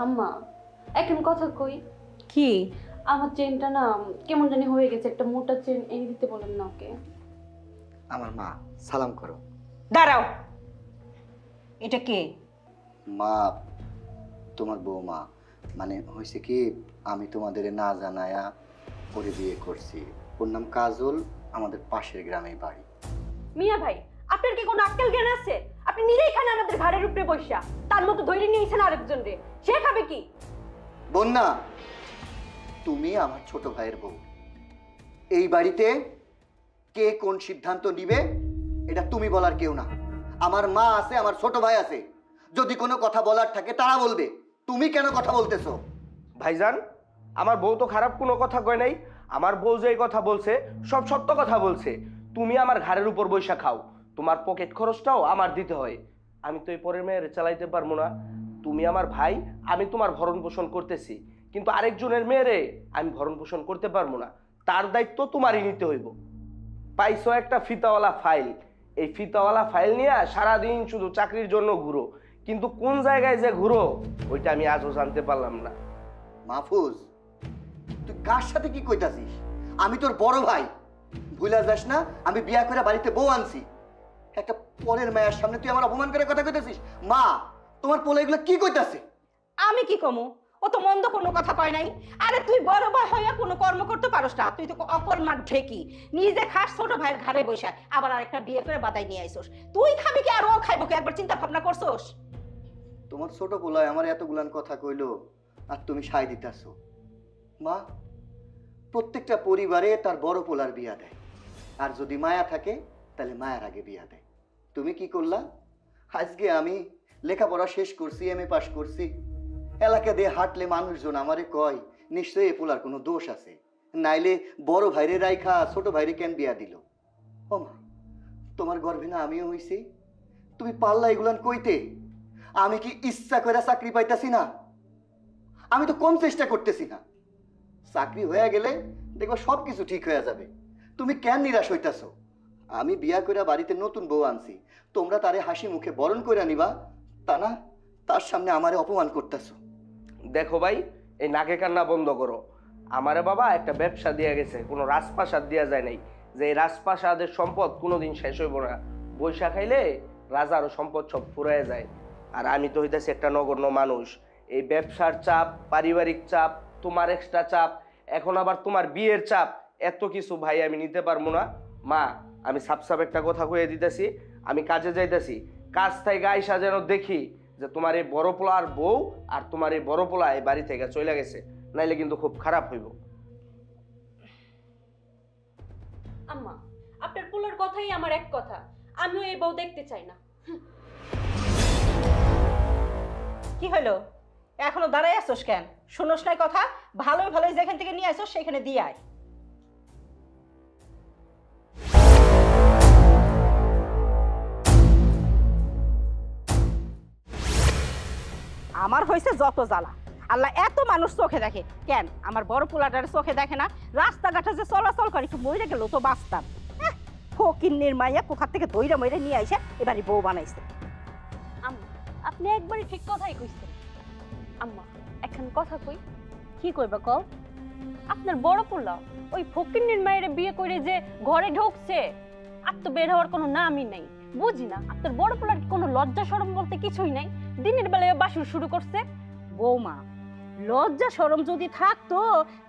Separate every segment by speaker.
Speaker 1: আম্মা এখন কথা কই।
Speaker 2: কি?
Speaker 1: আমার চেনটা না কেমন জানি হয়ে গেছে, একটা মোটা চেন এনে দিতে বলেন না ওকে।
Speaker 3: আমার মা, সালাম করো।
Speaker 2: দাঁড়াও, এটা কে?
Speaker 3: মা, তোমার বৌমা। মানে হয়েছে কি, আমি তোমাদের না জানায়া ওরে বিয়ে করছি। ওর নাম কাজল, আমাদের পাশের গ্রামে বাড়ি।
Speaker 4: মিয়া ভাই, আপনার কি কোনো আক্কেল জ্ঞান আছে? আপনি নিজেই খান আমাদের ঘাড়ের উপরে বসা, তার মতো ধৈর্য নিয়েছেন আরেকজন রে, সে খাবে কি?
Speaker 3: বন্যা, তুমি আমার ছোট ভাইয়ের বউ। এই বাড়িতে কে কোন সিদ্ধান্ত নিবে এটা তুমি বলার কেউ না। আমার মা আছে, আমার ছোট ভাই আছে, যদি কোনো কথা বলার থাকে তারা বলবে। তুমি কেন কথা বলতেছো?
Speaker 5: ভাইজান, আমার বউ তো খারাপ কোনো কথা কয় নাই। আমার বউ যে কথা বলছে সব সত্য কথা বলছে। তুমি আমার ঘাড়ের উপর বৈশা খাও, তোমার পকেট খরচটাও আমার দিতে হয়। আমি তো এই পরের মেয়ের চালাইতে পারবো না। তুমি আমার ভাই, আমি তোমার ভরণ পোষণ করতেছি, কিন্তু আরেকজনের মেয়েরে আমি ভরণ পোষণ করতে পারবো না। তার দায়িত্ব তোমারই নিতে হইব। পাইছো একটা ফিতাওয়ালা ফাইল, এই ফিতাওয়ালা ফাইল নিয়ে সারাদিন শুধু চাকরির জন্য ঘুরো, কিন্তু কোন জায়গায় যে ঘুরো ওইটা আমি আজও জানতে পারলাম না।
Speaker 3: মাহফুজ, তুই কার সাথে কি কইতাছিস? আমি তোর বড় ভাই, ভুলা যাস না। আমি বিয়া করে বাড়িতে বউ আনছি, একটা পরের মায়ের সামনে তুই আমার অপমান করে কথা কইতাছিস? মা, তোমার পোলা এগুলো কি কইতাছে?
Speaker 2: আমি কি কমু? ও তো মন্দ কোনো কথা কয় নাই। আরে তুই বড় ভাই হইয়া কোনো কর্ম করতে পারস না, তুই তো অকর্মার ঢেকি। নিজে খাস ছোট ভাইয়ের ঘাড়ে বসা, আবার আরেকটা বিয়ে করে বাদাই নিয়ে আইসোস। তুই খাবি কি আর ও খাইব কি? একবার চিন্তা ভাবনা করছোস?
Speaker 3: তোমার ছোট পোলায় আমার এতগুলান কথা কইলো আর তুমি সায় দিতাছো? মা, প্রত্যেকটা পরিবারে তার বড় পোলার বিয়া দেয়, আর যদি মায়া থাকে তাহলে মায়ের আগে বিয়া দেয়। তুমি কি করলা? আজকে আমি লেখাপড়া শেষ করছি, এমএ পাস করছি, এলাকা দিয়ে হাঁটলে মানুষজন আমারে কয় নিশ্চয়ই এ পোলার কোনো দোষ আছে, নাইলে বড় ভাইরে রাইখা ছোট ভাইরে কেন বিয়া দিল? ও মা, তোমার গর্ভে না আমিও হইছি? তুমি পারলা এগুলান কইতে? আমি কি ইচ্ছা করে চাকরি পাইতাছি না? আমি তো কম চেষ্টা করতেছি না। চাকরি হয়ে গেলে দেখো সব কিছু ঠিক হয়ে যাবে। তুমি কেন নিরাশ হইতাছো? আমি বিয়া করে বাড়িতে নতুন বউ আনছি, তোমরা তারে হাসি মুখে বরণ করে নিবা, তা না তার সামনে আমারে অপমান করতেছো।
Speaker 5: দেখো ভাই, এই নাকে কান্না বন্ধ করো। আমারে বাবা একটা ব্যবসা দিয়ে গেছে, কোনো রাজপ্রাসাদ দেওয়া যায় নাই যে এই রাজপ্রাসাদের সম্পদ কোনোদিন শেষ হইব না। বৈশা খাইলে রাজারও সম্পদ সব ফুরায় যায়। আর আমি তো হইতেছি একটা নগণ্য মানুষ। এই ব্যবসার চাপ, পারিবারিক চাপ, তোমার এক্সট্রা চাপ, এখন আবার তোমার বিয়ের চাপ, এত কিছু ভাই আমি নিতে পারবো না। মা, আমি সাপ একটা কথা কয়ে দিতেছি, আমি কাজে যাইতেছি। কাজ থেকে আইসা যেন দেখি যে তোমার এই বড় পোলার বউ আর তোমার এই বড় পোলা এই বাড়ি থেকে চলে গেছে, নাইলে কিন্তু খুব খারাপ হইব।
Speaker 4: আম্মা, আপনার পোলার কথাই আমার এক কথা, আমিও এই বউ দেখতে চাই না।
Speaker 2: কি হলো? এখনো দাঁড়াই আসোস কেন? শুনোস নাই কথা? ভালোই ভালোই যেখান থেকে নিয়ে আসোস সেখানে দিয়ে আয়। আমার হয়েছে যত জ্বালা। আল্লাহ এত মানুষ চোখে দেখে কেন? আমার বড় পোলাটার চোখে দেখে না? রাস্তাঘাটে যে চলাচল করে, একটু মরে গেল তো বাঁচতাম। ফকিন্নির মাইয়া কোথার থেকে ধইরা মইরা নিয়ে আইসা এবারে বউ বানাইছে।
Speaker 4: আম্মা, আপনি একবারই ঠিক কথাই কইছেন। আম্মা, এখন কথা কই।
Speaker 1: কি কইবা কও?
Speaker 4: আপনার বড় পোলা ওই ফকিন্নির মায়ের বিয়ে করে যে ঘরে ঢুকছে, আর তো বের হওয়ার কোনো নামই নাই। বুঝি না আপনার বড় পোলার কি কোনো লজ্জা শরম বলতে কিছুই নাই? দিনের বেলায় বাসুর শুরু করছে।
Speaker 2: বৌমা, লজ্জা শরম যদি থাকতো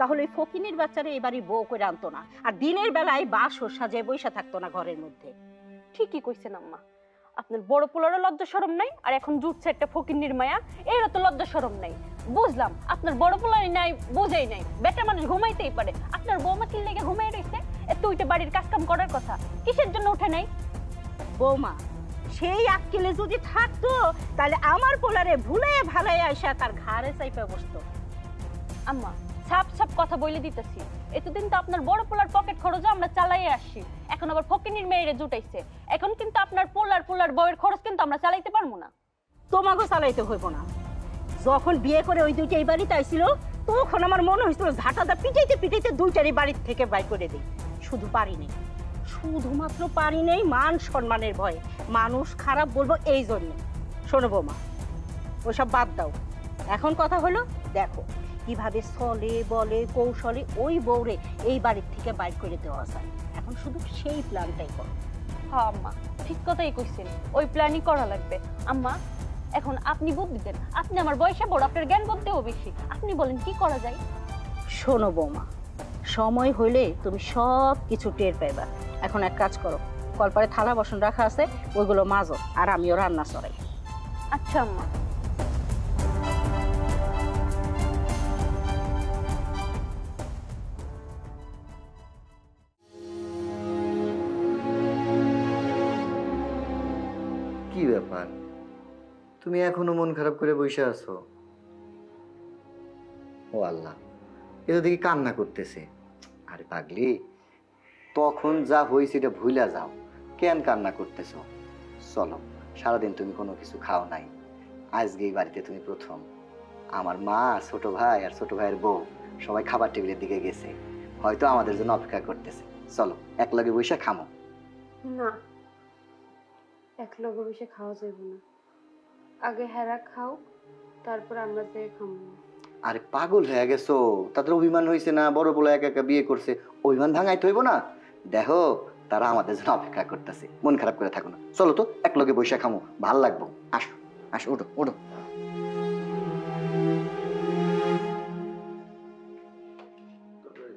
Speaker 2: তাহলে ওই ফকিনির বাচ্চারা এবারই বউ করে আনতো না, আর দিনের বেলায় বাসর সাজায় বইসা থাকতো না ঘরের মধ্যে।
Speaker 4: ঠিকই কইছেন আম্মা, আপনার বড় পোলারও লজ্জা শরম নাই, আর এখন জুটছে একটা ফকিন্নির মায়া, এরও তো লজ্জা শরম নাই। বুঝলাম আপনার বড় পোলাই নাই, বুঝেই নাই। বেটা মানুষ ঘুমাইতেই পারে, আপনার বৌমা কি লেগে ঘুমাই রইছে? এত ওইটা বাড়ির কাজ কাম করার কথা, কিসের জন্য উঠে নাই?
Speaker 2: বৌমা, সেই আক্কেলে যদি থাকতো তাহলে আমার পোলারে ভুলে ভালাই আইসা তার ঘাড়ে চাইপা বসতো।
Speaker 4: আম্মা, ছাপ ছাপ কথা বলে দিতেছি, এতদিন তো আপনার বড় পোলার পকেট খরচ আমরা চালাই আসছি, এখন আবার ফকিন্নির মেয়েরে জুটাইছে। এখন কিন্তু আপনার পোলার বউয়ের খরচ কিন্তু আমরা চালাইতে পারবো না।
Speaker 2: তোমাকে চালাইতে হইব না। যখন বিয়ে করে ওই দুইটা এই বাড়িতে আইছিল তখন আমার মনে হয়েছিল ঝাঁটাদা পিটাইতে পিটাইতে দুইটারই বাড়ির থেকে বাই করে দিই। শুধু পারি নেই, শুধুমাত্র পারি নেই মান সম্মানের ভয়ে, মানুষ খারাপ বলবো এই জন্য। শোনো বৌমা, ওসব বাদ দাও। এখন কথা হলো দেখো কিভাবে চলে বলে কৌশলে ওই বউরে এই বাড়ির থেকে বাইর করে দেওয়া যায়। এখন শুধু সেই প্ল্যানটাই করো।
Speaker 4: হ্যাঁ আম্মা, ঠিক কথাই কইছেন, ওই প্ল্যানই করা লাগবে। আম্মা এখন আপনি বুদ্ধি দেন, আপনি আমার বয়সে বড়, আপনার জ্ঞান বুদ্ধিও বেশি, আপনি বলেন কি করা যায়।
Speaker 2: শোনো বৌমা, সময় হইলে তুমি সব কিছু টের পাইবা। এখন এক কাজ করো, কলপারে থালা বাসন রাখা আছে ওইগুলো মাজো, আর আমিও রান্না চড়াই।
Speaker 4: আচ্ছা আম্মা।
Speaker 3: কি ব্যাপার, তুমি এখনো মন খারাপ করে বসে আছো? ও আল্লাহ, এটা দেখি কান্না করতেছে। আরে পাগলি, তখন যা হয়েছে এটা ভুলা যাও, কেন কান্না করতেছো? চলো, সারাদিন তুমি কোনো কিছু খাও নাই, আজকে এই বাড়িতে তুমি প্রথম। আমার মা, ছোট ভাই আর ছোট ভাইয়ের বউ সবাই খাবার টেবিলের দিকে গেছে, হয়তো আমাদের জন্য অপেক্ষা করতেছে। চলো একলগে বসে খামো।
Speaker 1: না, এক লগে বসে খাওয়া যাবে না, আগে হেরা খাও, তারপর আমরা যে খাবো।
Speaker 3: আরে পাগল হয়ে গেছো? তাদের অভিমান হয়েছে না, বড় বড় একা একা বিয়ে করছে, অভিমান ভাঙাইতে হইব না? দেখো তারা আমাদের জন্য অপেক্ষা করতেছে, মন খারাপ করে থাকো না। চলো তো একলগে বসে খামো, ভাল লাগবো। আসো আসো, ওঠো ওঠো।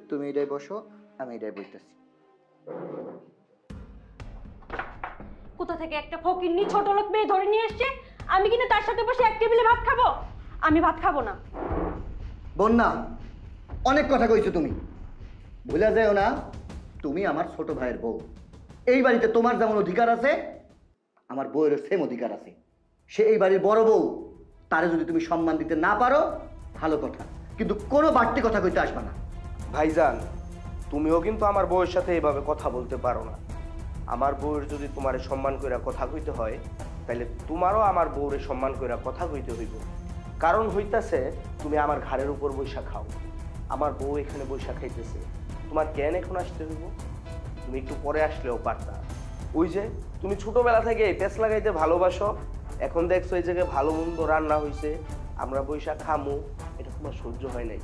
Speaker 3: তুমি এটাই বসো, আমি এটাই বলতেছি।
Speaker 4: কোথা থেকে একটা ফকিন্নি ছোট লোক মেয়ে ধরে নিয়ে এসছে, আমি কিনা তার সাথে বসে এক টেবিলে ভাত খাবো? আমি ভাত খাবো না।
Speaker 3: বন্যা, অনেক কথা কইছো তুমি, ভুলে যাও না তুমি আমার ছোট ভাইয়ের বউ। এই বাড়িতে তোমার যেমন অধিকার আছে, আমার বউয়ের সেম অধিকার আছে। সে এই বাড়ির বড় বউ, তারে যদি তুমি সম্মান দিতে না পারো ভালো কথা, কিন্তু কোনো বাড়তি কথা কইতে আসবা না।
Speaker 5: ভাইজান, তুমিও কিন্তু আমার বউয়ের সাথে এইভাবে কথা বলতে পারো না। আমার বউয়ের যদি তোমারে সম্মান কইরা কথা কইতে হয়, তাহলে তোমারও আমার বউরে সম্মান কইরা কথা কইতে হইব। কারণ হইতাছে তুমি আমার ঘাড়ের উপর বৈশা খাও, আমার বউ এখানে বৈশা খাইতেছে, তোমার কেন এখন আসতে হইব? তুমি একটু পরে আসলেও পারতা। ওই যে তুমি ছোটবেলা থেকে পেঁচ লাগাইতে ভালোবাসো, এখন দেখছো এই জায়গায় ভালো মন্দ রান্না হইছে, আমরা বৈশা খামু, এটা তোমার সহ্য হয় নাই,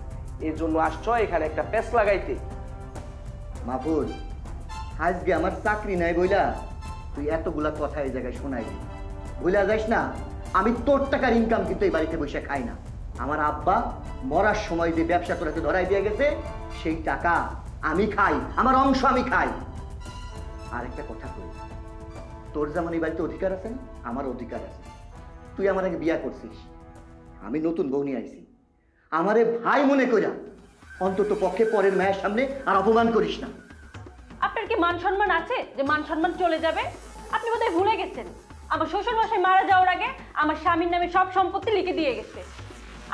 Speaker 5: এই জন্য আসছো এখানে একটা পেঁচ লাগাইতে।
Speaker 3: মাহফুজ, আজকে আমার চাকরি নাই বইলা তুই এতগুলা কথা এই জায়গায় শোনাই দিবি, ভুলা যাস না আমি তোর টাকার ইনকাম কিন্তু এই বাড়িতে বসে খাই না। আমার আব্বা মরার সময় যে ব্যবসা তোরাকে ধরাই দিয়ে গেছে, সেই টাকা আমি খাই, আমার অংশ আমি খাই। আর একটা কথা কই, তোর যেমন এই বাড়িতে অধিকার আছে না, আমার অধিকার আছে। তুই আমার আগে বিয়া করছিস, আমি নতুন বউ নিয়ে আইছি, আমারে ভাই মনে কইরা অন্তত পক্ষে পরের মায়ের সামনে আর অপমান করিস না।
Speaker 4: আপনার কি মান সম্মান আছে যে মান সম্মান চলে যাবে? আপনি বোধহয় ভুলে গেছেন, আমার শ্বশুর মশাই মারা যাওয়ার আগে আমার স্বামীর নামে সব সম্পত্তি লিখে দিয়ে গেছে।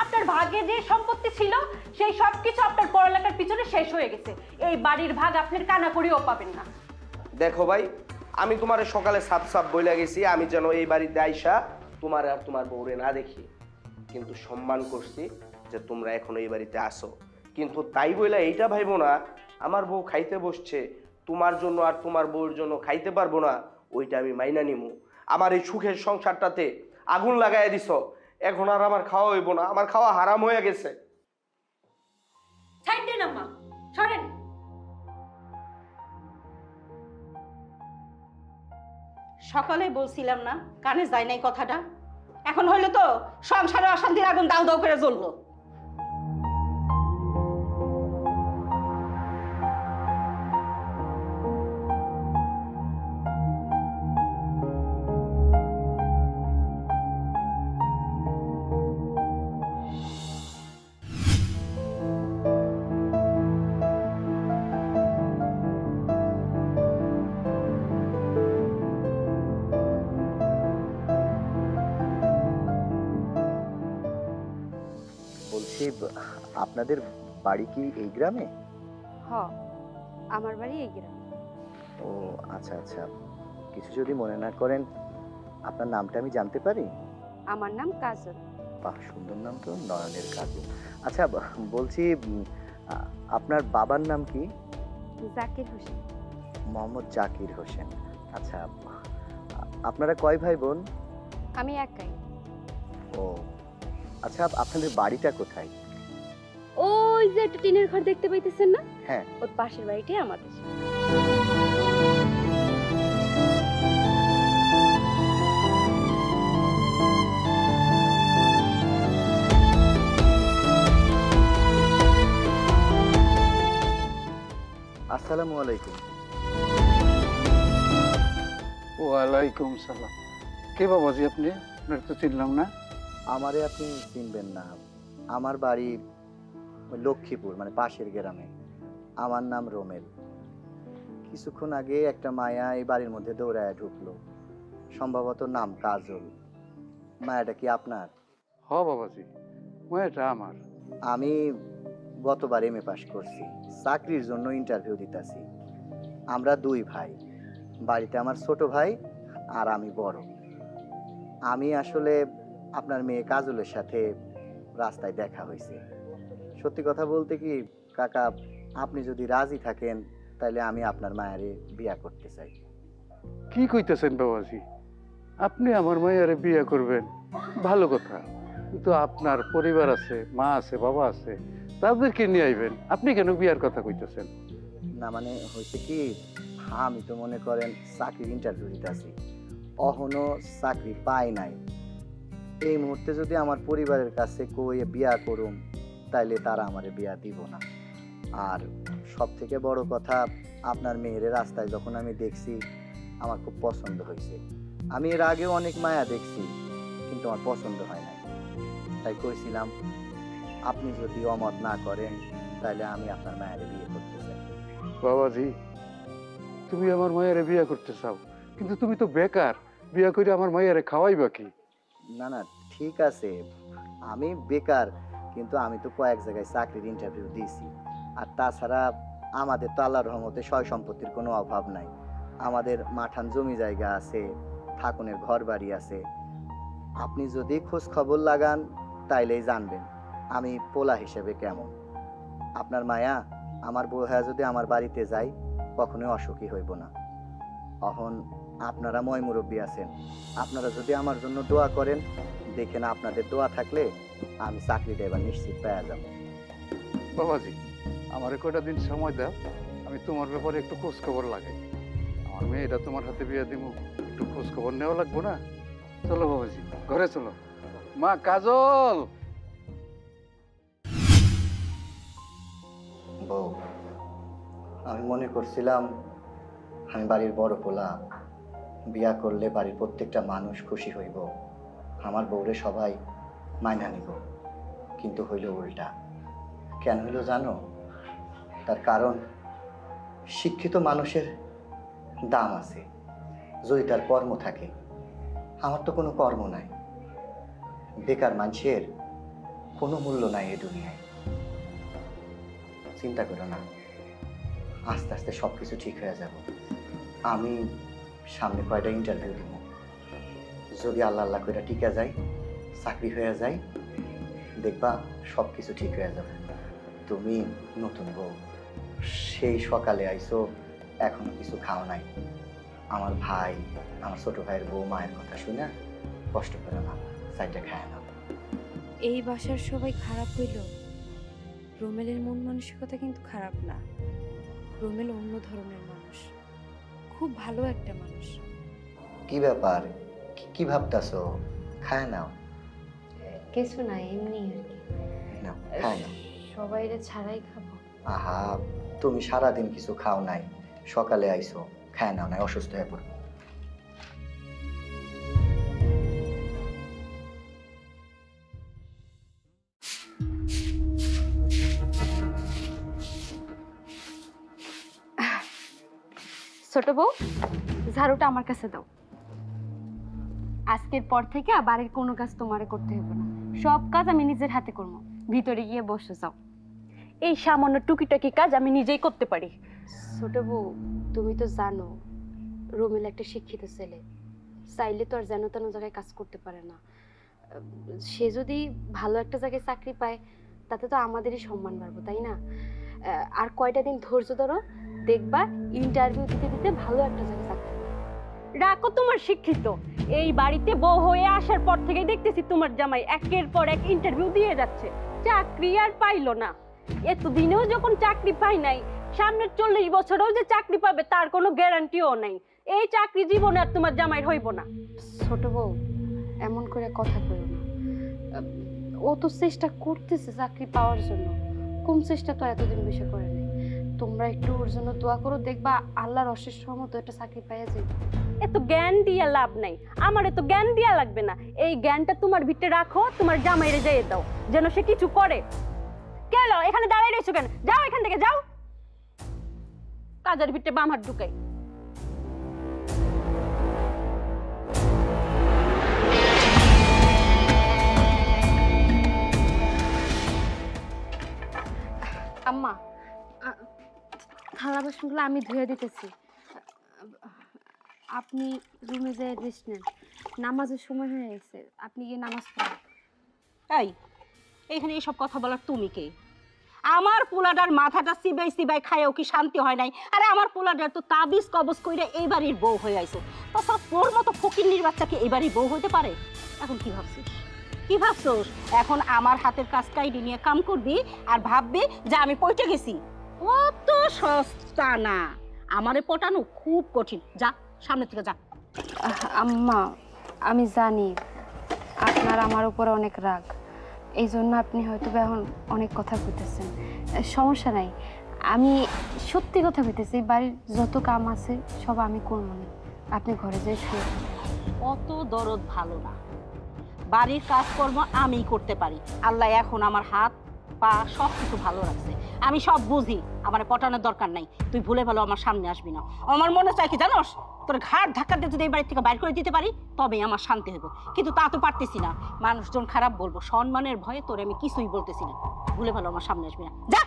Speaker 4: আপনার ভাগে যে সম্পত্তি ছিল সেই সব কিছু আপনার পড়ালেখার পিছনে শেষ হয়ে গেছে। এই বাড়ির ভাগ আপনার কানা করেও পাবেন না।
Speaker 5: দেখো ভাই, আমি তোমার সকালে সাপ সাপ বইলা গেছি আমি যেন এই বাড়িতে আইসা তোমার আর তোমার বউরে না দেখি, কিন্তু সম্মান করছি যে তোমরা এখন এই বাড়িতে আসো। কিন্তু তাই বইলা এইটা ভাইবো না আমার বউ খাইতে বসছে, তোমার জন্য আর তোমার বউর জন্য খাইতে পারবো না, ওইটা আমি মাইনা নিমু। আমার এই সুখের সংসারটাতে আগুন লাগাই দিছ, এখন আর আমার খাওয়া হইব না, আমার খাওয়া হারাম হয়ে গেছে।
Speaker 4: ছাইড দেন আম্মা, সরেন।
Speaker 2: সকালে বলছিলাম না, কানে যায় নাই কথাটা? এখন হইলে তো সংসারে অশান্তির আগুন দাউ দাউ করে জ্বললো।
Speaker 3: বলছি, আপনাদের বাড়ি কি এই গ্রামে?
Speaker 1: হ, আমার বাড়ি এই গ্রামে।
Speaker 3: ও আচ্ছা আচ্ছা, কিছু যদি মনে না করেন আপনার নামটা আমি জানতে পারি?
Speaker 1: আমার নাম কাজল।
Speaker 3: বাহ, সুন্দর নাম তো, নয়নের কাজল। আচ্ছা বলছি, আপনার বাবার নাম কি?
Speaker 1: জাকির হোসেন।
Speaker 3: মোহাম্মদ জাকির হোসেন। আচ্ছা, আপনারা কয় ভাই বোন?
Speaker 1: আমি একাই।
Speaker 3: ও আচ্ছা, আপনাদের বাড়িটা কোথায়?
Speaker 1: ওই যে একটা টিনের ঘর দেখতে পাইতেছেন না,
Speaker 3: হ্যাঁ।
Speaker 1: ওর পাশের বাড়িটাই আমাদের।
Speaker 3: আসসালামু আলাইকুম।
Speaker 6: ওয়ালাইকুম সালাম। কে বাবাজি আপনি? আপনার তো চিনলাম না।
Speaker 3: আমারে আপনি চিনবেন না। আমার বাড়ি লক্ষ্মীপুর, মানে পাশের গ্রামে। আমার নাম রোমেল। কিছুক্ষণ আগে একটা মায়া এই বাড়ির মধ্যে দৌড়ায় ঢুকলো, সম্ভবত নাম কাজল। মায়াটা কি আপনার?
Speaker 6: হ বাবাজি, এটা আমার।
Speaker 3: আমি গতবার এমএ পাস করছি, চাকরির জন্য ইন্টারভিউ দিতেছি। আমরা দুই ভাই, বাড়িতে আমার ছোট ভাই আর আমি বড়। আমি আসলে আপনার মেয়ে কাজলের সাথে রাস্তায় দেখা হয়েছে। সত্যি কথা বলতে কি কাকা, আপনি যদি রাজি থাকেন তাহলে আমি আপনার মায়েরে বিয়া করতে চাই।
Speaker 6: কি কইতেছেন বাবাজি? আপনি আমার মায়ের বিয়ে করবেন? ভালো কথা, কিন্তু আপনার পরিবার আছে, মা আছে, বাবা আছে, তাদেরকে নিয়ে আইবেন। আপনি কেন বিয়ার কথা কইতেছেন?
Speaker 3: না মানে হয়েছে কি, আমি তো মনে করেন চাকরির ইন্টারভিউ দিতেছি, অহনো চাকরি পাই নাই। এই মুহূর্তে যদি আমার পরিবারের কাছে কই বিয়া করুম, তাইলে তারা আমারে বিয়া দিব না। আর সব থেকে বড় কথা, আপনার মেয়ের রাস্তায় যখন আমি দেখছি আমার খুব পছন্দ হয়েছে। আমি এর আগেও অনেক মায়া দেখছি, কিন্তু আমার পছন্দ হয় নাই। তাই কইছিলাম আপনি যদি অমত না করেন তাহলে আমি আপনার মায়ের বিয়ে করতে চাই।
Speaker 6: বাবাজি, তুমি আমার মায়ের বিয়ে করতে চাও, কিন্তু তুমি তো বেকার। বিয়ে করে আমার মায়ের খাওয়াইবা কি?
Speaker 3: না না, ঠিক আছে, আমি বেকার, কিন্তু আমি তো কয়েক জায়গায় চাকরির ইন্টারভিউ দিয়েছি। আর তাছাড়া আমাদের তো আল্লাহর রহমতে সয় সম্পত্তির কোনো অভাব নাই। আমাদের মাঠান জমি জায়গা আছে, থাকুনের ঘর বাড়ি আছে। আপনি যদি খোঁজ খবর লাগান তাইলেই জানবেন আমি পোলা হিসেবে কেমন। আপনার মায়া আমার বউ হয়ে যদি আমার বাড়িতে যাই, কখনোই অসুখী হইব না। অহন আপনারা ময় মুরব্বী আছেন, আপনারা যদি আমার জন্য দোয়া করেন, দেখেন আপনাদের দোয়া থাকলে আমি চাকরিটা এবার নিশ্চিত পেয়ে যাব।
Speaker 6: বাবাজি, আমার কয়টা দিন সময় দাও, আমি তোমার ব্যাপারে একটু খোঁজ খবর লাগাই। আমার মেয়েটা তোমার হাতে বিয়ে দিব, একটু খোঁজ খবর নেওয়া লাগবো না? চলো বাবাজি, ঘরে চলো। মা কাজল!
Speaker 3: বউ, আমি মনে করছিলাম আমি বাড়ির বড় পোলা, বিয়া করলে বাড়ির প্রত্যেকটা মানুষ খুশি হইব, আমার বউরে সবাই মাইনা নিব। কিন্তু হইল উল্টা। কেন হইল জানো? তার কারণ শিক্ষিত মানুষের দাম আছে যদি তার কর্ম থাকে। আমার তো কোনো কর্ম নাই, বেকার মানুষের কোনো মূল্য নাই এই দুনিয়ায়। চিন্তা করো না, আস্তে আস্তে সব কিছু ঠিক হয়ে যাব। আমি সামনে কয়টা ইন্টারভিউ দিব, যদি আল্লাহ আল্লাহ করে টিকে যায়, চাকরি হয়ে যায়, দেখবা সব কিছু ঠিক হয়ে যাবে। তুমি নতুন বউ, সেই সকালে আইসো, এখনো কিছু খাও নাই। আমার ভাই, আমার ছোট ভাইয়ের বউ মায়ের কথা শুনে কষ্ট করে না, সাইডটা খায় না।
Speaker 1: এই বাসার সবাই খারাপ হইল, রোমেলের মন মানসিকতা কিন্তু খারাপ না। রোমেল অন্য ধরনের মানুষ, খুব ভালো একটা মানুষ।
Speaker 3: কি ব্যাপার, কি ভাবতাছো? খায় নাও।
Speaker 1: কিছু না, এমনি আর কি।
Speaker 3: নাও, খায় নাও।
Speaker 1: সবাইরে ছাড়াই খাবো।
Speaker 3: আহা, তুমি সারাদিন কিছু খাও নাই, সকালে আইসো, খায় নাও, নাই অসুস্থ হয়ে পড়বে।
Speaker 1: ছোট বউ, ঝাড়ুটা আমার কাছে দাও। আজকের পর থেকে বাড়ির কোনো কাজ তোমারে করতে হবে না, সব কাজ আমি নিজের হাতে করবো। ভিতরে গিয়ে বসে যাও।
Speaker 4: এই সামান্য টুকিটাকি কাজ আমি নিজেই করতে পারি।
Speaker 1: ছোট বউ, তুমি তো জানো রোমেল একটা শিক্ষিত ছেলে, চাইলে তো আর যেন তেন জায়গায় কাজ করতে পারে না। সে যদি ভালো একটা জায়গায় চাকরি পায়, তাতে তো আমাদেরই সম্মান বাড়বো, তাই না? আর কয়টা দিন ধৈর্য ধরো, দেখবা ইন্টারভিউ দিতে দিতে ভালো একটা জায়গায় চাকরি পাবে।
Speaker 4: রাখো তোমার শিক্ষিত। এই বাড়িতে বউ হয়ে আসার পর থেকে দেখতেছি তোমার জামাই একের পর এক ইন্টারভিউ দিয়ে যাচ্ছে, চাকরি আর পাইলো না। এতদিনেও যখন চাকরি পাই নাই, সামনের 40 বছরেও যে চাকরি পাবে তার কোনো গ্যারান্টিও নাই। এই চাকরি জীবনে আর তোমার জামাইয়ের হইব না।
Speaker 1: ছোট বউ, এমন করে কথা কইও না। ও তো চেষ্টা করতেছে চাকরি পাওয়ার জন্য, কম চেষ্টা তো এতদিন বেশি করে নাই। তোমরা একটু ওর জন্য দোয়া করো, দেখবা আল্লাহর অশেষ রহমতে একটা চাকরি পাইয়া যাবে।
Speaker 4: এত জ্ঞান দিয়া লাভ নাই, আমার এত জ্ঞান দিয়া লাগবে না। এই জ্ঞানটা তোমার ভিতরে রাখো, তোমার জামাইরে যেয়ে দাও যেন সে কিছু করে। কেন এখানে দাঁড়াই রয়েছো কেন? যাও এখান থেকে যাও, কাজের ভিতরে বাম হাত ঢুকাই।
Speaker 1: আম্মা, থালা বাসনগুলো আমি ধুয়ে দিতেছি, আপনি রুমে যেয়ে রেস্ট নেন। নামাজের সময় হয়ে গেছে, আপনি গিয়ে নামাজ পড়েন।
Speaker 2: এই এইখানে এইসব কথা বলার তুমি কে? আমার পোলাটার মাথাটা সিবাই সিবাই খায়ও কি শান্তি হয় নাই? আরে আমার পোলাটার তো তাবিজ কবজ কইরা এই বাড়ির বউ হয়ে আইছো, তাছাড়া তোর মতো ফকিন্নির বাচ্চাকে এই বাড়ির বউ হইতে পারে? এখন কি ভাবছিস? কি ভাবছোস? এখন আমার হাতের কাজ কাইডি নিয়ে কাম করবি আর ভাববি যে আমি পয়টে গেছি? অত সস্তা না, আমারে পটানো খুব কঠিন। যা সামনে থেকে যা।
Speaker 1: আম্মা, আমি জানি আপনার আমার উপরে অনেক রাগ, এই জন্য আপনি হয়তো এখন অনেক কথা কইতেছেন। সমস্যা নাই, আমি সত্যি কথা কইতেছি, বাড়ির যত কাম আছে সব আমি করবো না। আপনি ঘরে যেয়ে শুয়ে পড়ুন।
Speaker 2: অত দরদ ভালো না, বাড়ির কাজকর্ম আমি করতে পারি। আল্লাহ এখন আমার হাত পা সব কিছু ভালো রাখছে, আমি সব বুঝি। আমার পটানোর দরকার নাই, তুই ভুলে ভালো আমার সামনে আসবি না। আমার মনে চাই কি জানোস, তোর ঘাট ধাক্কা দিয়ে যদি এই বাড়ি থেকে বাইর করে দিতে পারি তবে আমার শান্তি হইব, কিন্তু তা তো পারতেছি না। মানুষজন খারাপ বলবো, সম্মানের ভয়ে তোরে আমি কিছুই বলতেছি না। ভুলে ভালো আমার সামনে আসবি না, যা।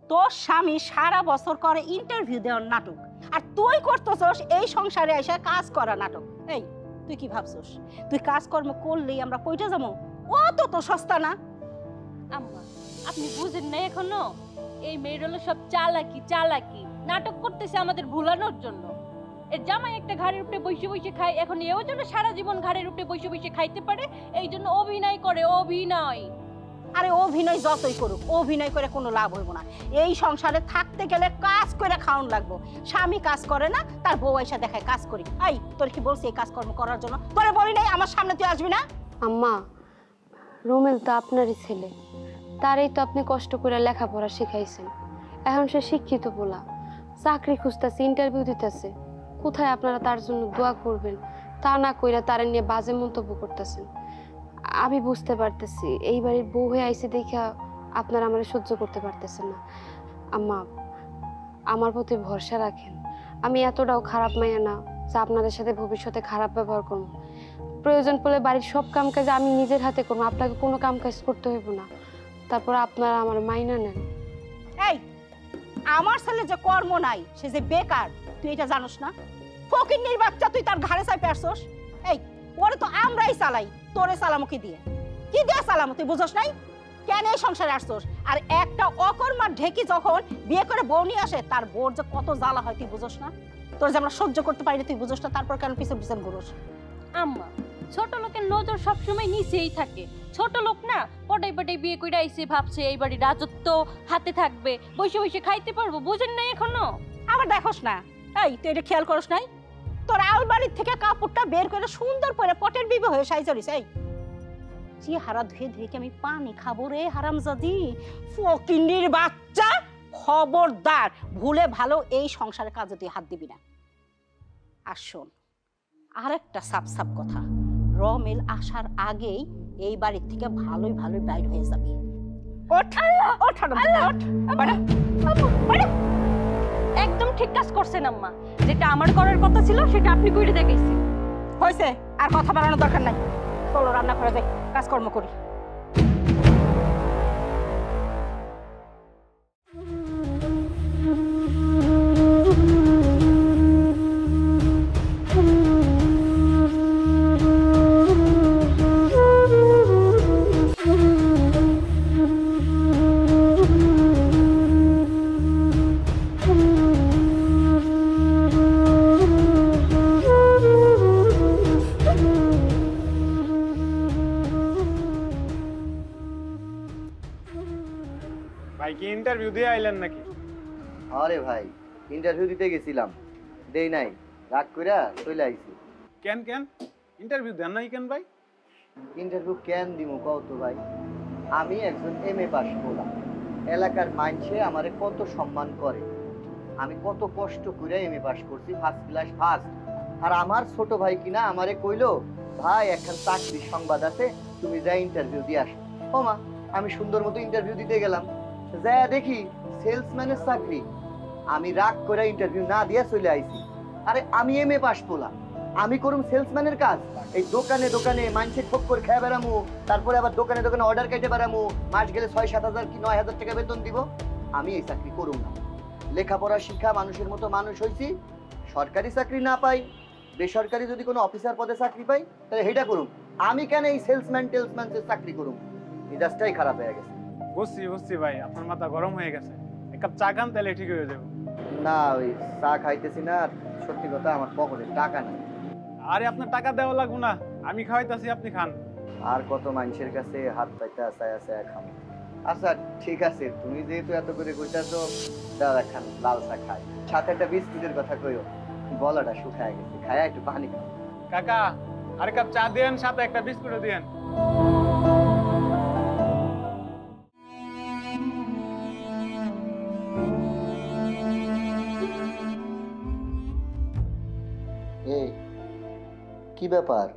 Speaker 2: তোর স্বামী সারা বছর করে ইন্টারভিউ দেওয়ার নাটক, আর তুই করতেছস এই সংসারে এসে কাজ করা নাটক। এই তুই কি ভাবছস তুই কাজকর্ম করলেই আমরা কইটা যাবো? ও তো সস্তা না।
Speaker 4: আম্মা, আপনি বুঝেন না এখনো? এই মেয়ের হলো সব চালাকি চালাকি নাটক করতেছে আমাদের ভুলানোর জন্য। এর জামাই একটা ঘাড়ের উপরে বসে বসে খায়, এখন এও যেন সারা জীবন ঘাড়ের উপরে বসে বসে খাইতে পারে, এই জন্য অভিনয় করে। অভিনয়
Speaker 2: আরে অভিনয় যতই করুক, অভিনয় করে কোনো লাভ হইব না। এই সংসারে থাকতে গেলে কাজ করে খাওয়ান লাগবো। স্বামী কাজ করে না, তার বউ এসে দেখায় কাজ করি। এই তোর কি বলছি এই কাজকর্ম করার জন্য? তোরে বলি নাই আমার সামনে তুই আসবি না?
Speaker 1: আম্মা, রোমেল তো আপনারই ছেলে, তারই তো আপনি কষ্ট করে লেখাপড়া শিখাইছেন। এখন সে শিক্ষিত বলা, চাকরি খুঁজতেছে, ইন্টারভিউ দিতেছে। কোথায় আপনারা তার জন্য দোয়া করবেন তা না কইরা তারা নিয়ে বাজে মন্তব্য করতেছেন। আমি বুঝতে পারতেছি এই বাড়ির বউ হয়ে আইসে দেখা আপনারা আমার সহ্য করতে পারতেছেন না। আম্মা, আমার প্রতি ভরসা রাখেন, আমি এতটাও খারাপ মাইয়া না যে আপনাদের সাথে ভবিষ্যতে খারাপ ব্যবহার করবো। প্রয়োজন পড়লে বাড়ির সব কাম কাজ আমি নিজের হাতে করবো, আপনাকে কোনো কাম কাজ করতে হইব না। তারপর আপনারা আমার মাইনা নেন।
Speaker 2: এই আমার ছেলে যে কর্ম নাই, সে যে বেকার, তুই এটা জানোস না? ফকিন্নির বাচ্চা তুই তার ঘাড়ে চাই পারছস? এই ওরে তো আমরাই চালাই, তোরে চালামো কি দিয়ে? কি দিয়ে চালামো তুই বুঝোস নাই? কেন এই সংসারে আসছস? আর একটা অকর্মার ঢেকি যখন বিয়ে করে বউ নিয়ে আসে, তার বোর যে কত জ্বালা হয় তুই বুঝোস না? তোর যে আমরা সহ্য করতে পারি না তুই বুঝোস না, তারপর কেন পিছন পিছন ঘুরোস?
Speaker 4: আম্মা, ছোট লোকের নজর সবসময় নিচেই থাকে। ছোট লোক না পটাই পটাই বিয়ে করে আইছে, ভাবছে এই বাড়ির রাজত্ব হাতে থাকবে, বসে বসে খাইতে পারবো। বুঝেন না এখনো?
Speaker 2: আবার দেখোস না? এই তুই এটা খেয়াল করস নাই? তোর আলমারির থেকে কাপড়টা বের করে সুন্দর করে পটের বিবি হয়ে সাইজরিস। এই চেহারা ধুয়ে ধুয়ে কি আমি পানি খাবো রে হারামজাদি? ফকিন্নির বাচ্চা, খবরদার ভুলে ভালো এই সংসারের কাজে তুই হাত দিবি না। আর শোন, আরেকটা সাপ সাপ কথা, রমেল আসার আগেই এই বাড়ির থেকে ভালোই ভালোই বাইর হয়ে যাবি। ওঠ ওঠ হারামজাদি, ওঠ বাড়া বাড়া।
Speaker 4: একদম ঠিক কাজ করছেন আম্মা, যেটা আমার করার কথা ছিল সেটা আপনি কইরে দেখাইছেন।
Speaker 2: হয়েছে, আর কথা বাড়ানোর দরকার নাই। চলো রান্না করে যাই, কাজকর্ম করি।
Speaker 7: ভাই কি ইন্টারভিউ দিয়ে আইলেন নাকি?
Speaker 3: আরে ভাই ইন্টারভিউ দিতে গেছিলাম, দেই নাই, রাগ কইরা চলে আইছি।
Speaker 7: কেন কেন ইন্টারভিউ দেন নাই কেন ভাই?
Speaker 3: ইন্টারভিউ কেন দিমু কও তো ভাই? আমি একজন এমএ পাস করলাম, এলাকার মানুষে আমারে কত সম্মান করে, আমি কত কষ্ট করে এমএ পাস করছি, ফার্স্ট ক্লাস ফার্স্ট। আর আমার ছোট ভাই কিনা আমারে কইলো, ভাই এখন চাকরির সংবাদ আছে, তুমি যাই ইন্টারভিউ দিয়ে আসো। ও মা, আমি সুন্দর মতো ইন্টারভিউ দিতে গেলাম, যা দেখি সেলসম্যানের চাকরি। আমি রাগ করে ইন্টারভিউ না দিয়ে চলে আইছি। আরে আমি এমএ পাস করলাম, আমি করুম সেলসম্যানের কাজ? এই দোকানে দোকানে মানুষের ঠোক করে খেয়ে বেড়ামু, তারপরে আবার দোকানে দোকানে অর্ডার কেটে বেড়ামু, মাস গেলে 6-7 হাজার কি 9 হাজার টাকা বেতন দিব? আমি এই চাকরি করুম না। লেখাপড়া শিক্ষা মানুষের মতো মানুষ হইছি, সরকারি চাকরি না পাই, বেসরকারি যদি কোনো অফিসার পদে চাকরি পাই তাহলে হেটা করুম। আমি কেন এই সেলসম্যান টেলসম্যানের চাকরি করুম? মেজাজটাই খারাপ হয়ে গেছে।
Speaker 7: বুঝছি ভাই, আপনার মাথা গরম হয়ে গেছে। এক কাপ চা খান তাহলে ঠিক হয়ে যাবে।
Speaker 3: না, ওই চা খাইতেছি না, আর সত্যি কথা আমার পকেটে টাকা নাই।
Speaker 7: আরে আপনার টাকা দেওয়া লাগবো না, আমি খাওয়াইতাছি, আপনি খান।
Speaker 3: আর কত মানুষের কাছে হাত পাইতে আসায় আসায় খামো। আচ্ছা ঠিক আছে, তুমি যেহেতু এত করে কইতাছো, দাও একখান লাল চা খাই, সাথে একটা বিস্কুটের কথা কইও, গলাটা শুকায় গেছে, খায়া একটু পানি খাও।
Speaker 7: কাকা আরে কাপ চা দেন, সাথে একটা বিস্কুটও দেন।
Speaker 3: এই কি ব্যাপার?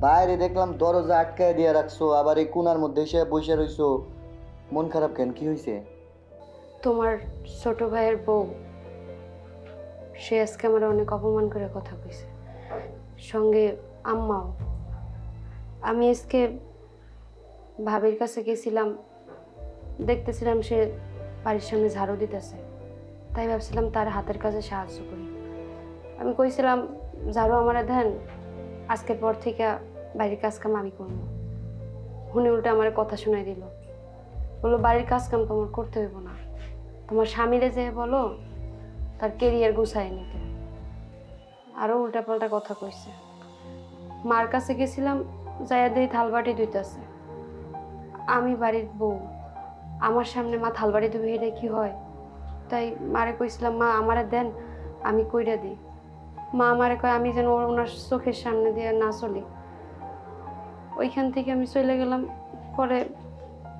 Speaker 3: বাইরে দেখলাম দরজা আটকায় দিয়ে রাখছো, আবার এই কোনার মধ্যে এসে বসে রইছো, মন খারাপ কেন? কি হয়েছে?
Speaker 1: তোমার ছোট ভাইয়ের বউ, সে আজকে আমার অনেক অপমান করে কথা কইছে, সঙ্গে আম্মাও। আমি আজকে ভাবির কাছে গেছিলাম, দেখতেছিলাম সে বাড়ির সামনে ঝাড়ু দিতেছে, তাই ভাবছিলাম তার হাতের কাছে সাহায্য করি। আমি কইছিলাম, ঝাড়ু আমারে দেন, আজকের পর থেকে বাড়ির কাজ কাম আমি করবো। উনি উল্টে আমার কথা শোনাই দিল, বললো বাড়ির কাজ কাম তোমার করতে হইব না, তোমার স্বামীরে যে বলো তার কেরিয়ার গুছায় নিতে। আরও উল্টাপাল্টা কথা কইছে। মার কাছে গেছিলাম, যাইয়া দেই থালবাটি ধুইতেছে। আমি বাড়ির বউ, আমার সামনে মা থালবাটি ধুবে, এটা কি হয়? তাই মারে কইছিলাম, মা আমারে দেন, আমি কইরা দিই। মা আমারে কয় আমি যেন ওনার চোখের সামনে দিয়ে না চলি। ওইখান থেকে আমি চলে গেলাম। পরে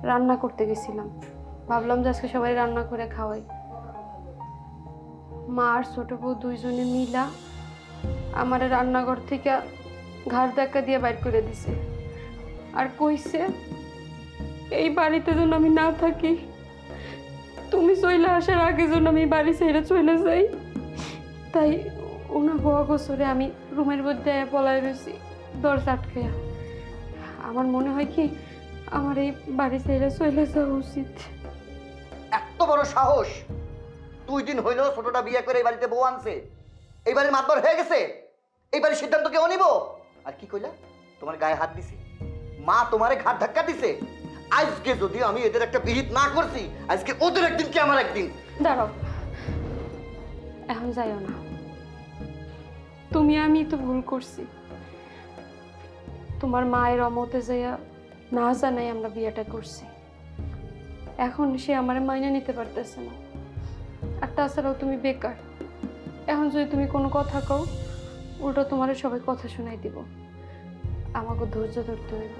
Speaker 1: রান্না করতে গেছিলাম, ভাবলাম যে আজকে সবাই রান্না করে খাওয়াই। মা আর ছোট বউ দুইজনে মিলা আমার রান্নাঘর থেকে ঘাড় ধাক্কা দিয়ে বাইর করে দিছে, আর কইছে এই বাড়িতে যেন আমি না থাকি, তুমি চলে আসার আগে যেন আমি বাড়ি ছেড়ে চলে যাই। তাই ওনার হওয়া গোসরে আমি রুমের মধ্যে পলাই রয়েছি, দরজা আটকাইয়া। আমার মনে হয় কি আমার এই বাড়ি ছেড়ে চলে যাওয়া উচিত।
Speaker 3: এত বড় সাহস! 2 দিন হইলো ছোটটা বিয়ে করে এই বাড়িতে বউ আনছে, এই বাড়ির মাতবার হয়ে গেছে, এই বাড়ির সিদ্ধান্ত কেউ নিব? আর কি কইলা? তোমার গায়ে হাত দিছে, মা তোমারে ঘাট ধাক্কা দিছে। আজকে যদি আমি এদের একটা বিহিত না করছি, আজকে ওদের একদিন কি আমার একদিন।
Speaker 1: দাঁড়াও, এখন যাইও না। তুমি আমি তো ভুল করছি, তোমার মায়ের অমতে যাইয়া না জানাই আমরা বিয়েটা করছি। এখন সে আমার মাইনে নিতে পারতেছে না, আর তাছাড়াও তুমি বেকার। এখন যদি তুমি কোনো কথা কও, উল্টো তোমার সবাই কথা শোনাই দিব। আমাকে ধৈর্য ধরতে হইব,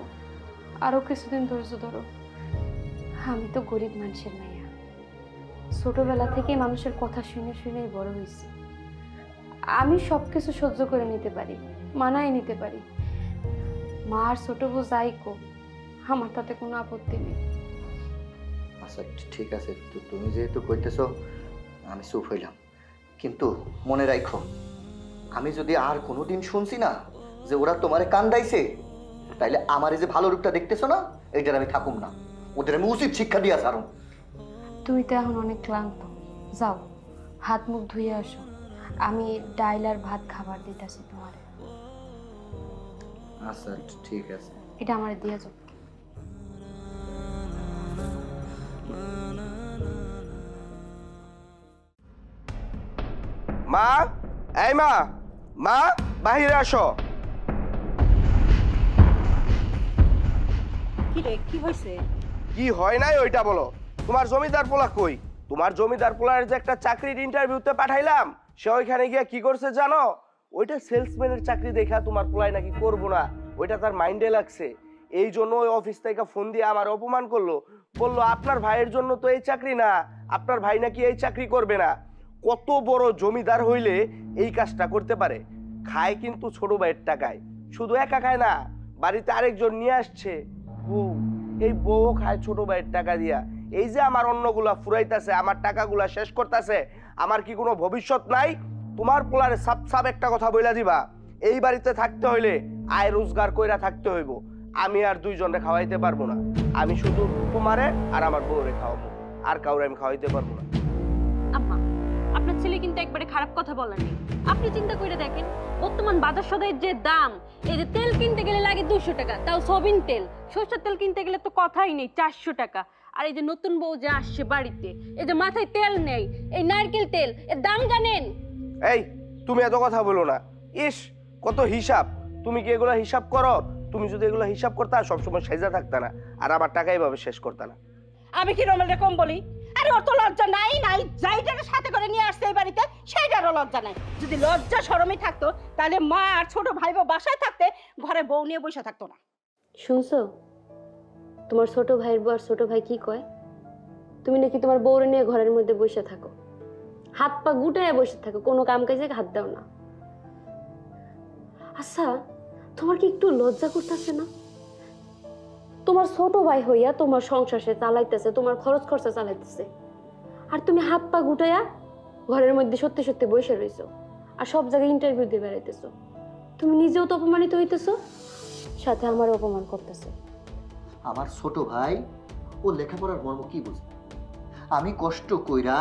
Speaker 1: আরো কিছুদিন ধৈর্য ধরো। আমি তো গরিব মানুষের মাইয়া, ছোটবেলা থেকে মানুষের কথা শুনে শুনেই বড় হয়েছি। আমি সবকিছু সহ্য করে নিতে পারি, মানায় নিতে পারি। মা আর ছোট বউ যাই কো, আমার তাতে কোনো আপত্তি নেই।
Speaker 3: আচ্ছা ঠিক আছে, তুমি যেহেতু কইতেছো আমি চুপ হইলাম, কিন্তু মনে রাখো, আমি যদি আর কোনোদিন শুনছি না যে ওরা তোমারে কান্দাইছে, তাইলে আমার এই যে ভালো রূপটা দেখতেছো না, এইটার আমি থাকুম না, ওদের আমি উচিত শিক্ষা দিয়া ছাড়ুম।
Speaker 1: তুই তো এখন অনেক ক্লান্ত, যাও হাত মুখ ধুয়ে আসো, আমি ডাইল আর ভাত খাবার দিতেছি তোমার।
Speaker 3: আচ্ছা ঠিক আছে,
Speaker 1: এটা আমার দিয়ে যাও।
Speaker 5: মা, এই মা, মা বাহিরে আসো।
Speaker 2: কি রে, কি হয়েছে?
Speaker 5: কি হয় নাই ওইটা বলো। তোমার জমিদার পোলা কই? তোমার জমিদার পোলার যে একটা চাকরির ইন্টারভিউতে পাঠাইলাম, সে ওইখানে গিয়ে কি করছে জানো? ওইটা সেলসম্যানের চাকরি দেখা তোমার পোলাই নাকি করবো না, ওইটা তার মাইন্ডে লাগছে। এই জন্য ওই অফিস থেকে ফোন দিয়ে আমার অপমান করলো, বললো আপনার ভাইয়ের জন্য তো এই চাকরি না, আপনার ভাই নাকি এই চাকরি করবে না। কত বড় জমিদার হইলে এই কাজটা করতে পারে? খায় কিন্তু ছোট ভাইয়ের টাকায়, শুধু একা খায় না, বাড়িতে আরেকজন নিয়ে আসছে বউ, এই বউ খায় ছোট ভাইয়ের টাকা দিয়া। এই যে আমার অন্যগুলা ফুরাইতেছে, আমার টাকাগুলা শেষ করতেছে, আমার কি কোনো ভবিষ্যৎ নাই? তোমার পোলারে সাপ সাপ একটা কথা বইলা দিবা, এই বাড়িতে থাকতে হইলে আয় রোজগার কইরা থাকতে হইব। আমি আর দুইজনে খাওয়াইতে পারবো না, আমি শুধু তোমারে আর আমার বউরে খাওয়াবো, আর কাউরে আমি খাওয়াইতে পারবো না।
Speaker 4: আম্মা, আপনার ছেলে কিন্তু একবারে খারাপ কথা বলেনি। আপনি চিন্তা করে দেখেন, বর্তমান বাজার সদাইয়ের যে দাম, এই যে তেল কিনতে গেলে লাগে 200 টাকা, তাও সয়াবিন তেল। সরষের তেল কিনতে গেলে তো কথাই নেই, 400 টাকা। আর এই যে নতুন বউ যে আসছে বাড়িতে, এই যে মাথায় তেল নেই, এই নারকেল তেল, এর দাম জানেন?
Speaker 5: এই তুমি এত কথা বলো না। ইস, কত হিসাব! তুমি কি এগুলো হিসাব করো? তুমি যদি এগুলো হিসাব করতে সবসময় সাইজা থাকতা না, আর আমার টাকা এইভাবে শেষ করতে না।
Speaker 2: আমি কি রমেলরে কম বলি? আরে ওর তো লজ্জা নাই, যাইটাকে সাথে করে নিয়ে আসছে এই বাড়িতে, সেইটারও লজ্জা নাই। যদি লজ্জা শরমই থাকতো, তাহলে মা আর ছোট ভাই বোন বাসায় থাকতে ঘরে বউ নিয়ে বসে থাকতো না।
Speaker 1: শুনছো, তোমার ছোট ভাইয়ের বউ আর ছোট ভাই কি কয়? তুমি নাকি তোমার বউরে নিয়ে ঘরের মধ্যে বসে থাকো, হাত পা গুটায় বসে থাকো, কোনো কাম কাজে হাত দাও না। আচ্ছা, তোমার কি একটু লজ্জা করতেছে না? তোমার ছোট ভাই হইয়া তোমার সংসার সে চালাইতেছে, তোমার খরচ খরচা চালাইতেছে, আর তুমি হাত পা গুটাইয়া ঘরের মধ্যে সত্যি সত্যি বসে রইছো, আর সব জায়গায় ইন্টারভিউ দিয়ে বেড়াইতেছো। তুমি নিজেও তো অপমানিত হইতেছো, সাথে আমার অপমান করতেছে।
Speaker 3: আমার ছোট ভাই ও লেখাপড়ার মর্ম কি বুঝে? আমি কষ্ট কইরা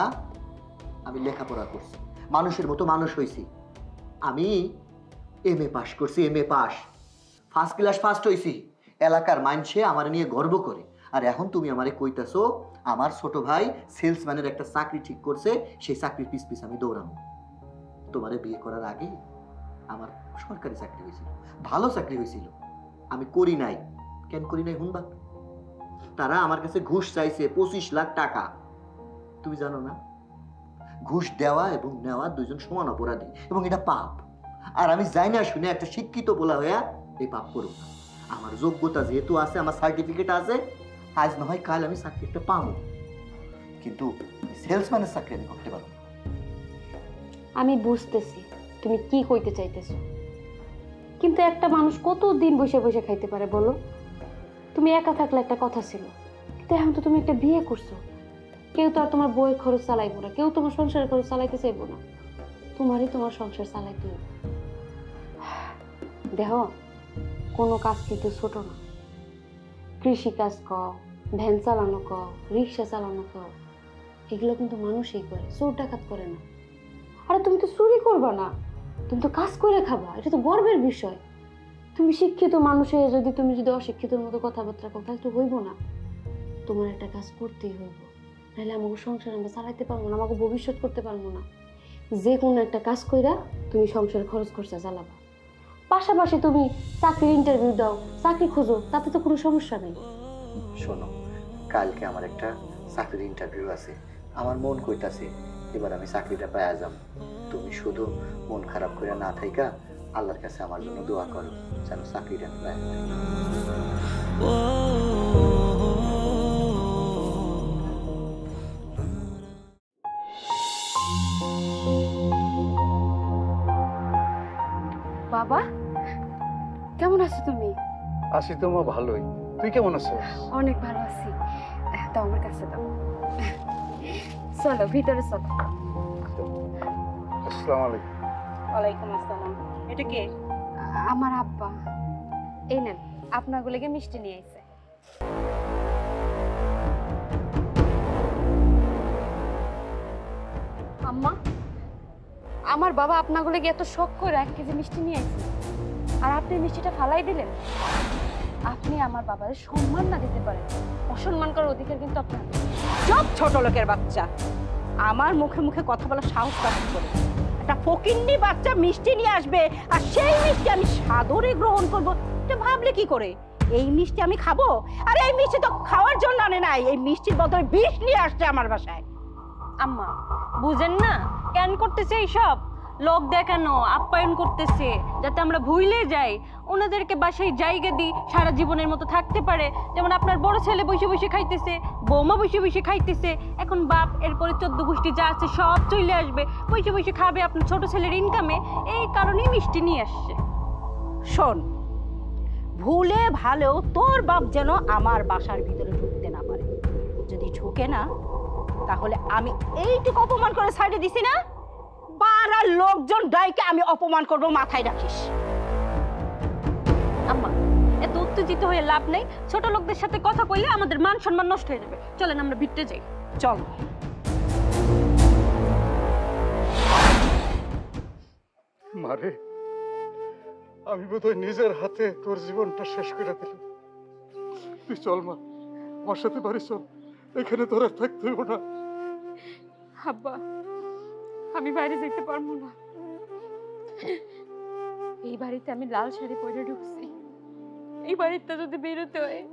Speaker 3: আমি লেখাপড়া করছি, মানুষের মতো মানুষ হইছি। আমি MA পাস করছি, MA pass, first class first হইছি। এলাকার মানুষে আমার নিয়ে গর্ব করে। আর এখন তুমি আমারে কইতাছো আমার ছোট ভাই সেলসম্যানের একটা চাকরি ঠিক করছে, সেই চাকরির পিছ পিছ আমি দৌড়াবো। তোমারে বিয়ে করার আগে আমার সরকারি চাকরি হয়েছিল, ভালো চাকরি হয়েছিল, আমি করি নাই। কেন করি নাই হুনবা? তারা আমার কাছে ঘুষ চাইছে 25 লাখ টাকা। তুমি জানো না, ঘুষ দেওয়া এবং নেওয়া দুইজন সমান অপরাধী, এবং এটা পাপ। আর আমি যাই না শুনে একটা শিক্ষিত বলা হইয়া এই পাপ করব না। আমার যোগ্যতা যেহেতু আছে, আমার সার্টিফিকেট আছে, আজ না হয় কাল আমি চাকরি একটা পাবো, কিন্তু সেলসম্যানের চাকরি আমি করতে পারবো না।
Speaker 1: আমি বুঝতেছি তুমি কি কইতে চাইতেছো, কিন্তু একটা মানুষ কতদিন বসে বসে খাইতে পারে বলো? তুমি একা থাকলে একটা কথা ছিল, কিন্তু এখন তো তুমি একটা বিয়ে করছো। কেউ তো আর তোমার বইয়ের খরচ চালাইবো না, কেউ তোমার সংসারের খরচ চালাইতে চাইবো না, তোমারই তোমার সংসার চালাইতে হবে। দেখো, কোনো কাজ কিন্তু ছোট না। কৃষি কাজ কও, ভ্যান চালানো কও, রিক্সা চালানো কও, এগুলো কিন্তু মানুষই করে, চোর ডাকাত করে না। আরে তুমি তো চুরি করবা না, তুমি তো কাজ করে খাবা, এটা তো গর্বের বিষয়। তুমি শিক্ষিত মানুষে যদি তুমি অশিক্ষিতর মতো কথাবার্তা কও, তাহলে তো হইব না। তোমার একটা কাজ করতেই হইব, নাহলে আমাকে সংসার আমরা চালাইতে পারবো না, আমাকে ভবিষ্যৎ করতে পারবো না। যে কোনো একটা কাজ কইরা তুমি সংসারের খরচ খরচা চালাবা, পাশাপাশি তুমি চাকরির ইন্টারভিউ দাও, চাকরি খোঁজো, তাতে তো কোনো সমস্যা নেই।
Speaker 3: শোনো, কালকে আমার একটা চাকরির ইন্টারভিউ আছে, আমার মন কইতাছে এবার আমি চাকরিটা পাইয়া যাব। তুমি শুধু মন খারাপ করে না থাইকা আল্লাহর কাছে আমার জন্য দোয়া করো যেন চাকরিটা আমি পাইয়া যাই।
Speaker 1: বাবা, কেমন আছো তুমি?
Speaker 6: আছি তো মা, ভালোই। তুই কেমন আছিস?
Speaker 1: অনেক ভালো আছি। দাও আমার কাছে দাও। চলো ভিতরে চলো।
Speaker 6: আসসালামু আলাইকুম।
Speaker 2: ওয়ালাইকুম আসসালাম। এটা কে?
Speaker 1: আমার আব্বা। এই নেন, আপনার গুলোকে মিষ্টি নিয়ে আইছে। আম্মা, আমার বাবা আপনাগুলোকে এত শখ করে 1 কেজি মিষ্টি নিয়ে আইছে, আর আপনি মিষ্টিটা ফালাই দিলেন। আপনি আমার বাবার সম্মান না দিতে পারেন, অসম্মান করার অধিকার কিন্তু আপনার।
Speaker 2: সব ছোট লোকের বাচ্চা, আমার মুখে মুখে কথা বলা সাহস পাচ্ছি করে। একটা ফকিন্নি বাচ্চা মিষ্টি নিয়ে আসবে, আর সেই মিষ্টি আমি সাদরে গ্রহণ করব, এটা ভাবলে কি করে? এই মিষ্টি আমি খাবো? আর এই মিষ্টি তো খাওয়ার জন্য আনে নাই, এই মিষ্টির বদলে বিষ নিয়ে আসছে আমার বাসায়।
Speaker 4: আম্মা বুঝেন না কেন করতেছে এইসব? লোক দেখানো, আপ্যায়ন করতেছে যাতে আমরা ভুলে যাই, ওনাদেরকে বাসায় জায়গা দিই, সারা জীবনের মতো থাকতে পারে। যেমন আপনার বড় ছেলে বসে বসে খাইতেছে, বৌমা বসে বসে খাইতেছে, এখন বাপ এরপরে 14 গোষ্ঠী যা আছে সব চলে আসবে, বসে বসে খাবে আপনার ছোট ছেলের ইনকামে। এই কারণেই মিষ্টি নিয়ে আসছে।
Speaker 2: শোন, ভুলে ভালেও তোর বাপ যেন আমার বাসার ভিতরে ঢুকতে না পারে। যদি ঢুকে না, তাহলে আমি এইটুকু অপমান করে সাইডে দিছি না, পাড়ার লোকজন ডাইকে আমি অপমান করব, মাথায় রাখিস।
Speaker 4: আম্মা এত উত্তেজিত হয়ে লাভ নেই, ছোট লোকদের সাথে কথা কইলে আমাদের মান সম্মান নষ্ট হয়ে যাবে। চলেন আমরা ভিটে যাই।
Speaker 2: চল।
Speaker 6: মারে, আমি বোধহয় নিজের হাতে তোর জীবনটা শেষ করে দিলাম। তুই চল মা, আমার সাথে বাড়ি চল, এখানে তোর আর থাকতে হইব না।
Speaker 1: আব্বা, আমি বাইরে যেতে পারবো না। এই বাড়িতে আমি লাল শাড়ি পরে ঢুকছি, এই বাড়িতে যদি বেরোতে হয়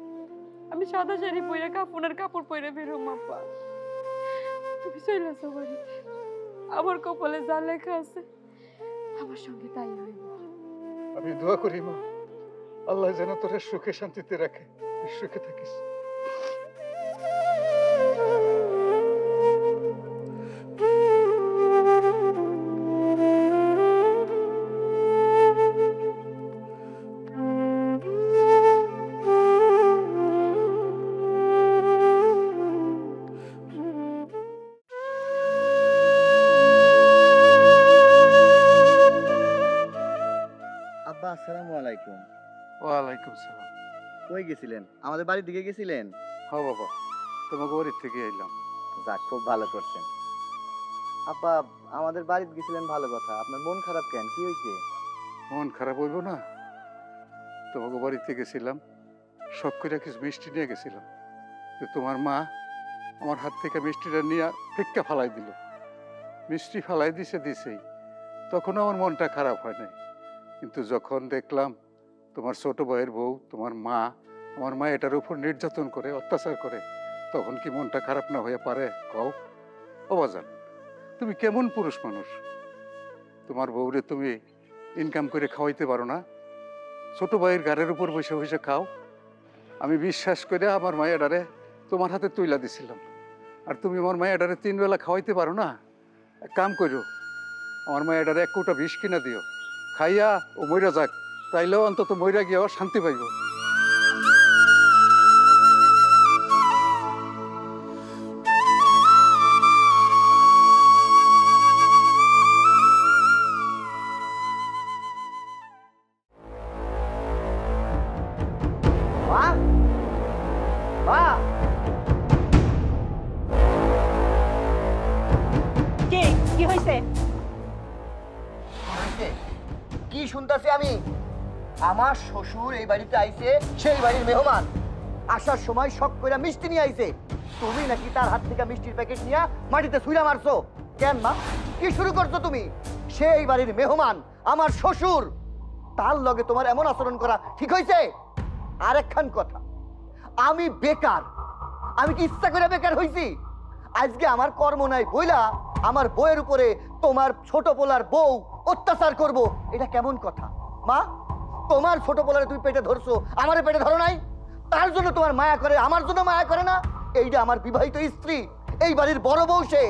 Speaker 1: আমি সাদা শাড়ি পরে কাপড়ের কাপড় পরে বেরোম। আব্বা, তুমি চলে আসো বাড়িতে, আমার কপালে যা লেখা আছে আমার সঙ্গে তাই হইব।
Speaker 6: আমি দোয়া করি মা, আল্লাহ যেন তোরা সুখে শান্তিতে রাখে, তুই সুখে থাকিস।
Speaker 3: আব্বা আসসালামু আলাইকুম।
Speaker 6: ওয়ালাইকুম সালাম।
Speaker 3: কই গেছিলেন? আমাদের বাড়ির দিকে গেছিলেন?
Speaker 6: হ্যাঁ বাবা, তোমাকে বাড়ির থেকে এলাম।
Speaker 3: যাক, খুব ভালো করছেন। আব্বা, আমাদের বাড়িতে গেছিলেন ভালো কথা, আপনার মন খারাপ কেন? কি হয়েছে?
Speaker 6: মন খারাপ হইব না? তোমাকে বাড়িতে গেছিলাম, শখ করে কিছু মিষ্টি নিয়ে গেছিলাম, তো তোমার মা আমার হাত থেকে মিষ্টিটা নিয়ে ফিক্কা ফালাই দিল। মিষ্টি ফালাই দিছেই, তখন আমার মনটা খারাপ হয় নাই। কিন্তু যখন দেখলাম তোমার ছোট ভাইয়ের বউ, তোমার মা, আমার মা এটার উপর নির্যাতন করে, অত্যাচার করে, তখন কি মনটা খারাপ না হয়ে পারে? কও ও বাজান, তুমি কেমন পুরুষ মানুষ? তোমার বউরে তুমি ইনকাম করে খাওয়াইতে পারো না? ছোট ভাইয়ের গাড়ির উপর বসে বসে খাও। আমি বিশ্বাস করে আমার মায়েরারে তোমার হাতে তুইলা দিছিলাম, আর তুমি আমার মায়েরারে 3 বেলা খাওয়াইতে পারো না? এক কাম করো, আমার মায়েরারে 1 কৌটা বিষ কিনা দিও, খাইয়া ও মইরা যাক, তাইলেও অন্তত মইরা গিয়েও শান্তি পাইব।
Speaker 3: মা, মা,
Speaker 2: কি হয়েছে?
Speaker 3: কি শুনতাছি আমি? আমার শ্বশুর এই বাড়িতে আইছে, সেই বাড়ির মেহমান, আসার সময় শখ করে মিষ্টি নিয়ে আইছে। তুমি নাকি তার হাত থেকে মিষ্টির প্যাকেট নিয়ে মাটিতে ছুঁড়া মারছো। কেন মা, কি শুরু করছো তুমি? সেই বাড়ির মেহমান আমার শ্বশুর, তার লগে তোমার এমন আচরণ করা ঠিক হয়েছে? আরেকখান কথা, আমি বেকার, আমি কি ইচ্ছা করে বেকার হইছি? আজকে আমার কর্ম নাই বইলা আমার বউয়ের উপরে তোমার ছোট পোলার বউ অত্যাচার করব, এটা কেমন কথা? মা, তোমার ছোট পোলারে তুমি পেটে ধরছো, আমারে পেটে ধরো নাই? তার জন্য তোমার মায়া করে, আমার জন্য মায়া করে না? এইটা আমার বিবাহিত স্ত্রী, এই বাড়ির বড় বউ, সে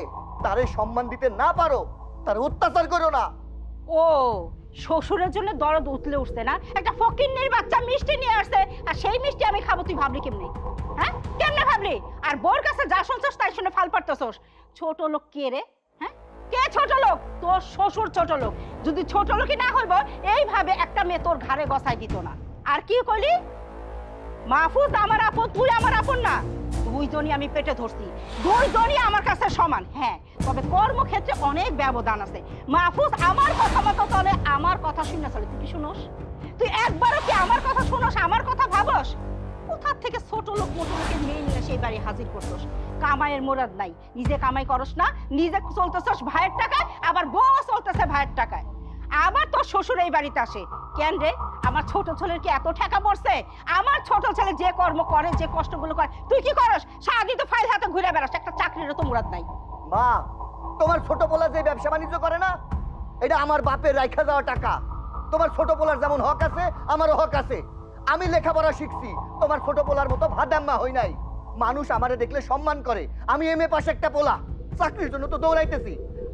Speaker 3: তারে সম্মান দিতে না পারো, তার অত্যাচার করো না।
Speaker 2: ও, শ্বশুরের জন্য দরদ উঠলে উঠছে না? একটা ফকিন্নির বাচ্চা মিষ্টি নিয়ে আসছে, আর সেই মিষ্টি আমি খাবো, তুই ভাবলি কেমনে? হ্যাঁ, কেমনে ভাবলি? আর বোর কাছে যা শুনছস তাই শুনে ফাল পারতেছস। ছোট লোক কে রে? হ্যাঁ, কে ছোট লোক? তোর শ্বশুর ছোট লোক। যদি ছোট লোকই না হইব, এইভাবে একটা মেয়ে তোর ঘাড়ে গসাই দিত না। আর কি কইলি? মাহফুজ আমার আপন, তুই আমার আপন না? দুইজনই আমি পেটে ধরছি, দুইজনই আমার কাছে সমান। হ্যাঁ, তবে কর্মক্ষেত্রে অনেক ব্যবধান আছে। মাহফুজ আমার কথা মতো চলে, আমার কথা শুনে চলে। তুই কি শুনোস? তুই একবারও কি আমার কথা শুনোস, আমার কথা ভাবস? কোথা থেকে ছোট লোক মোটো লোকের মেয়ে নিয়ে সেই বাড়ি হাজির করছস? কামাইয়ের মোরাদ নাই, নিজে কামাই করস না, নিজে চলতেছস ভাইয়ের টাকায়, আবার বউ চলতেছে ভাইয়ের টাকায়। আবার তোর শ্বশুর এই বাড়িতে আসে কেন রে? আমার ছোট ছেলের কি এত ঠেকা পড়ছে? আমার ছোট ছেলে যে কর্ম করে, যে কষ্টগুলো করে, তুই কি করস? সারাদিন তো ফাইল হাতে ঘুরে বেড়াস, একটা চাকরিরও তো মুরাদ নাই।
Speaker 3: মা, তোমার ছোট পোলা যে ব্যবসা বাণিজ্য করে না, এটা আমার বাপের রাইখা যাওয়া টাকা। তোমার ছোট পোলার যেমন হক আছে, আমারও হক আছে। আমি লেখাপড়া শিখছি, তোমার ছোট পোলার মতো ভাদাম্মা হই নাই। মানুষ আমারে দেখলে সম্মান করে। আমি এমএ পাশে একটা পোলা, চাকরির জন্য তো দৌড়াইতেছি।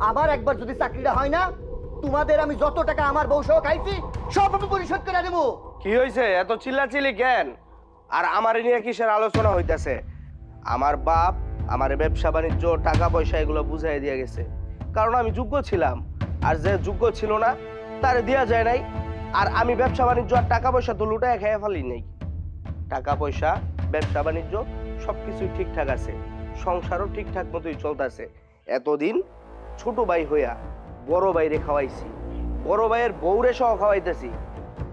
Speaker 3: আমার একবার যদি চাকরিটা হয় না, তোমাদের আমি যত টাকা আমার বউ সহ খাইছি সব আমি পরিশোধ করে দেবো।
Speaker 5: কি হয়েছে এত চিল্লাচিল্লি কেন? আর আমার নিয়ে কিসের আলোচনা হইতেছে? আমার বাপ আমার ব্যবসা বাণিজ্য টাকা পয়সা এগুলো বুঝাই দিয়ে গেছে, কারণ আমি যোগ্য ছিলাম। আর যে যোগ্য ছিল না তারে দেওয়া যায় নাই। আর আমি ব্যবসা বাণিজ্য আর টাকা পয়সা তো লুটায় খেয়ে ফেলি নাই। টাকা পয়সা, ব্যবসা বাণিজ্য সবকিছুই ঠিকঠাক আছে, সংসারও ঠিকঠাক মতোই চলতেছে। এতদিন ছোট ভাই হইয়া বড় ভাইরে খাওয়াইছি, বড় ভাইয়ের বউরে সহ খাওয়াইতেছি।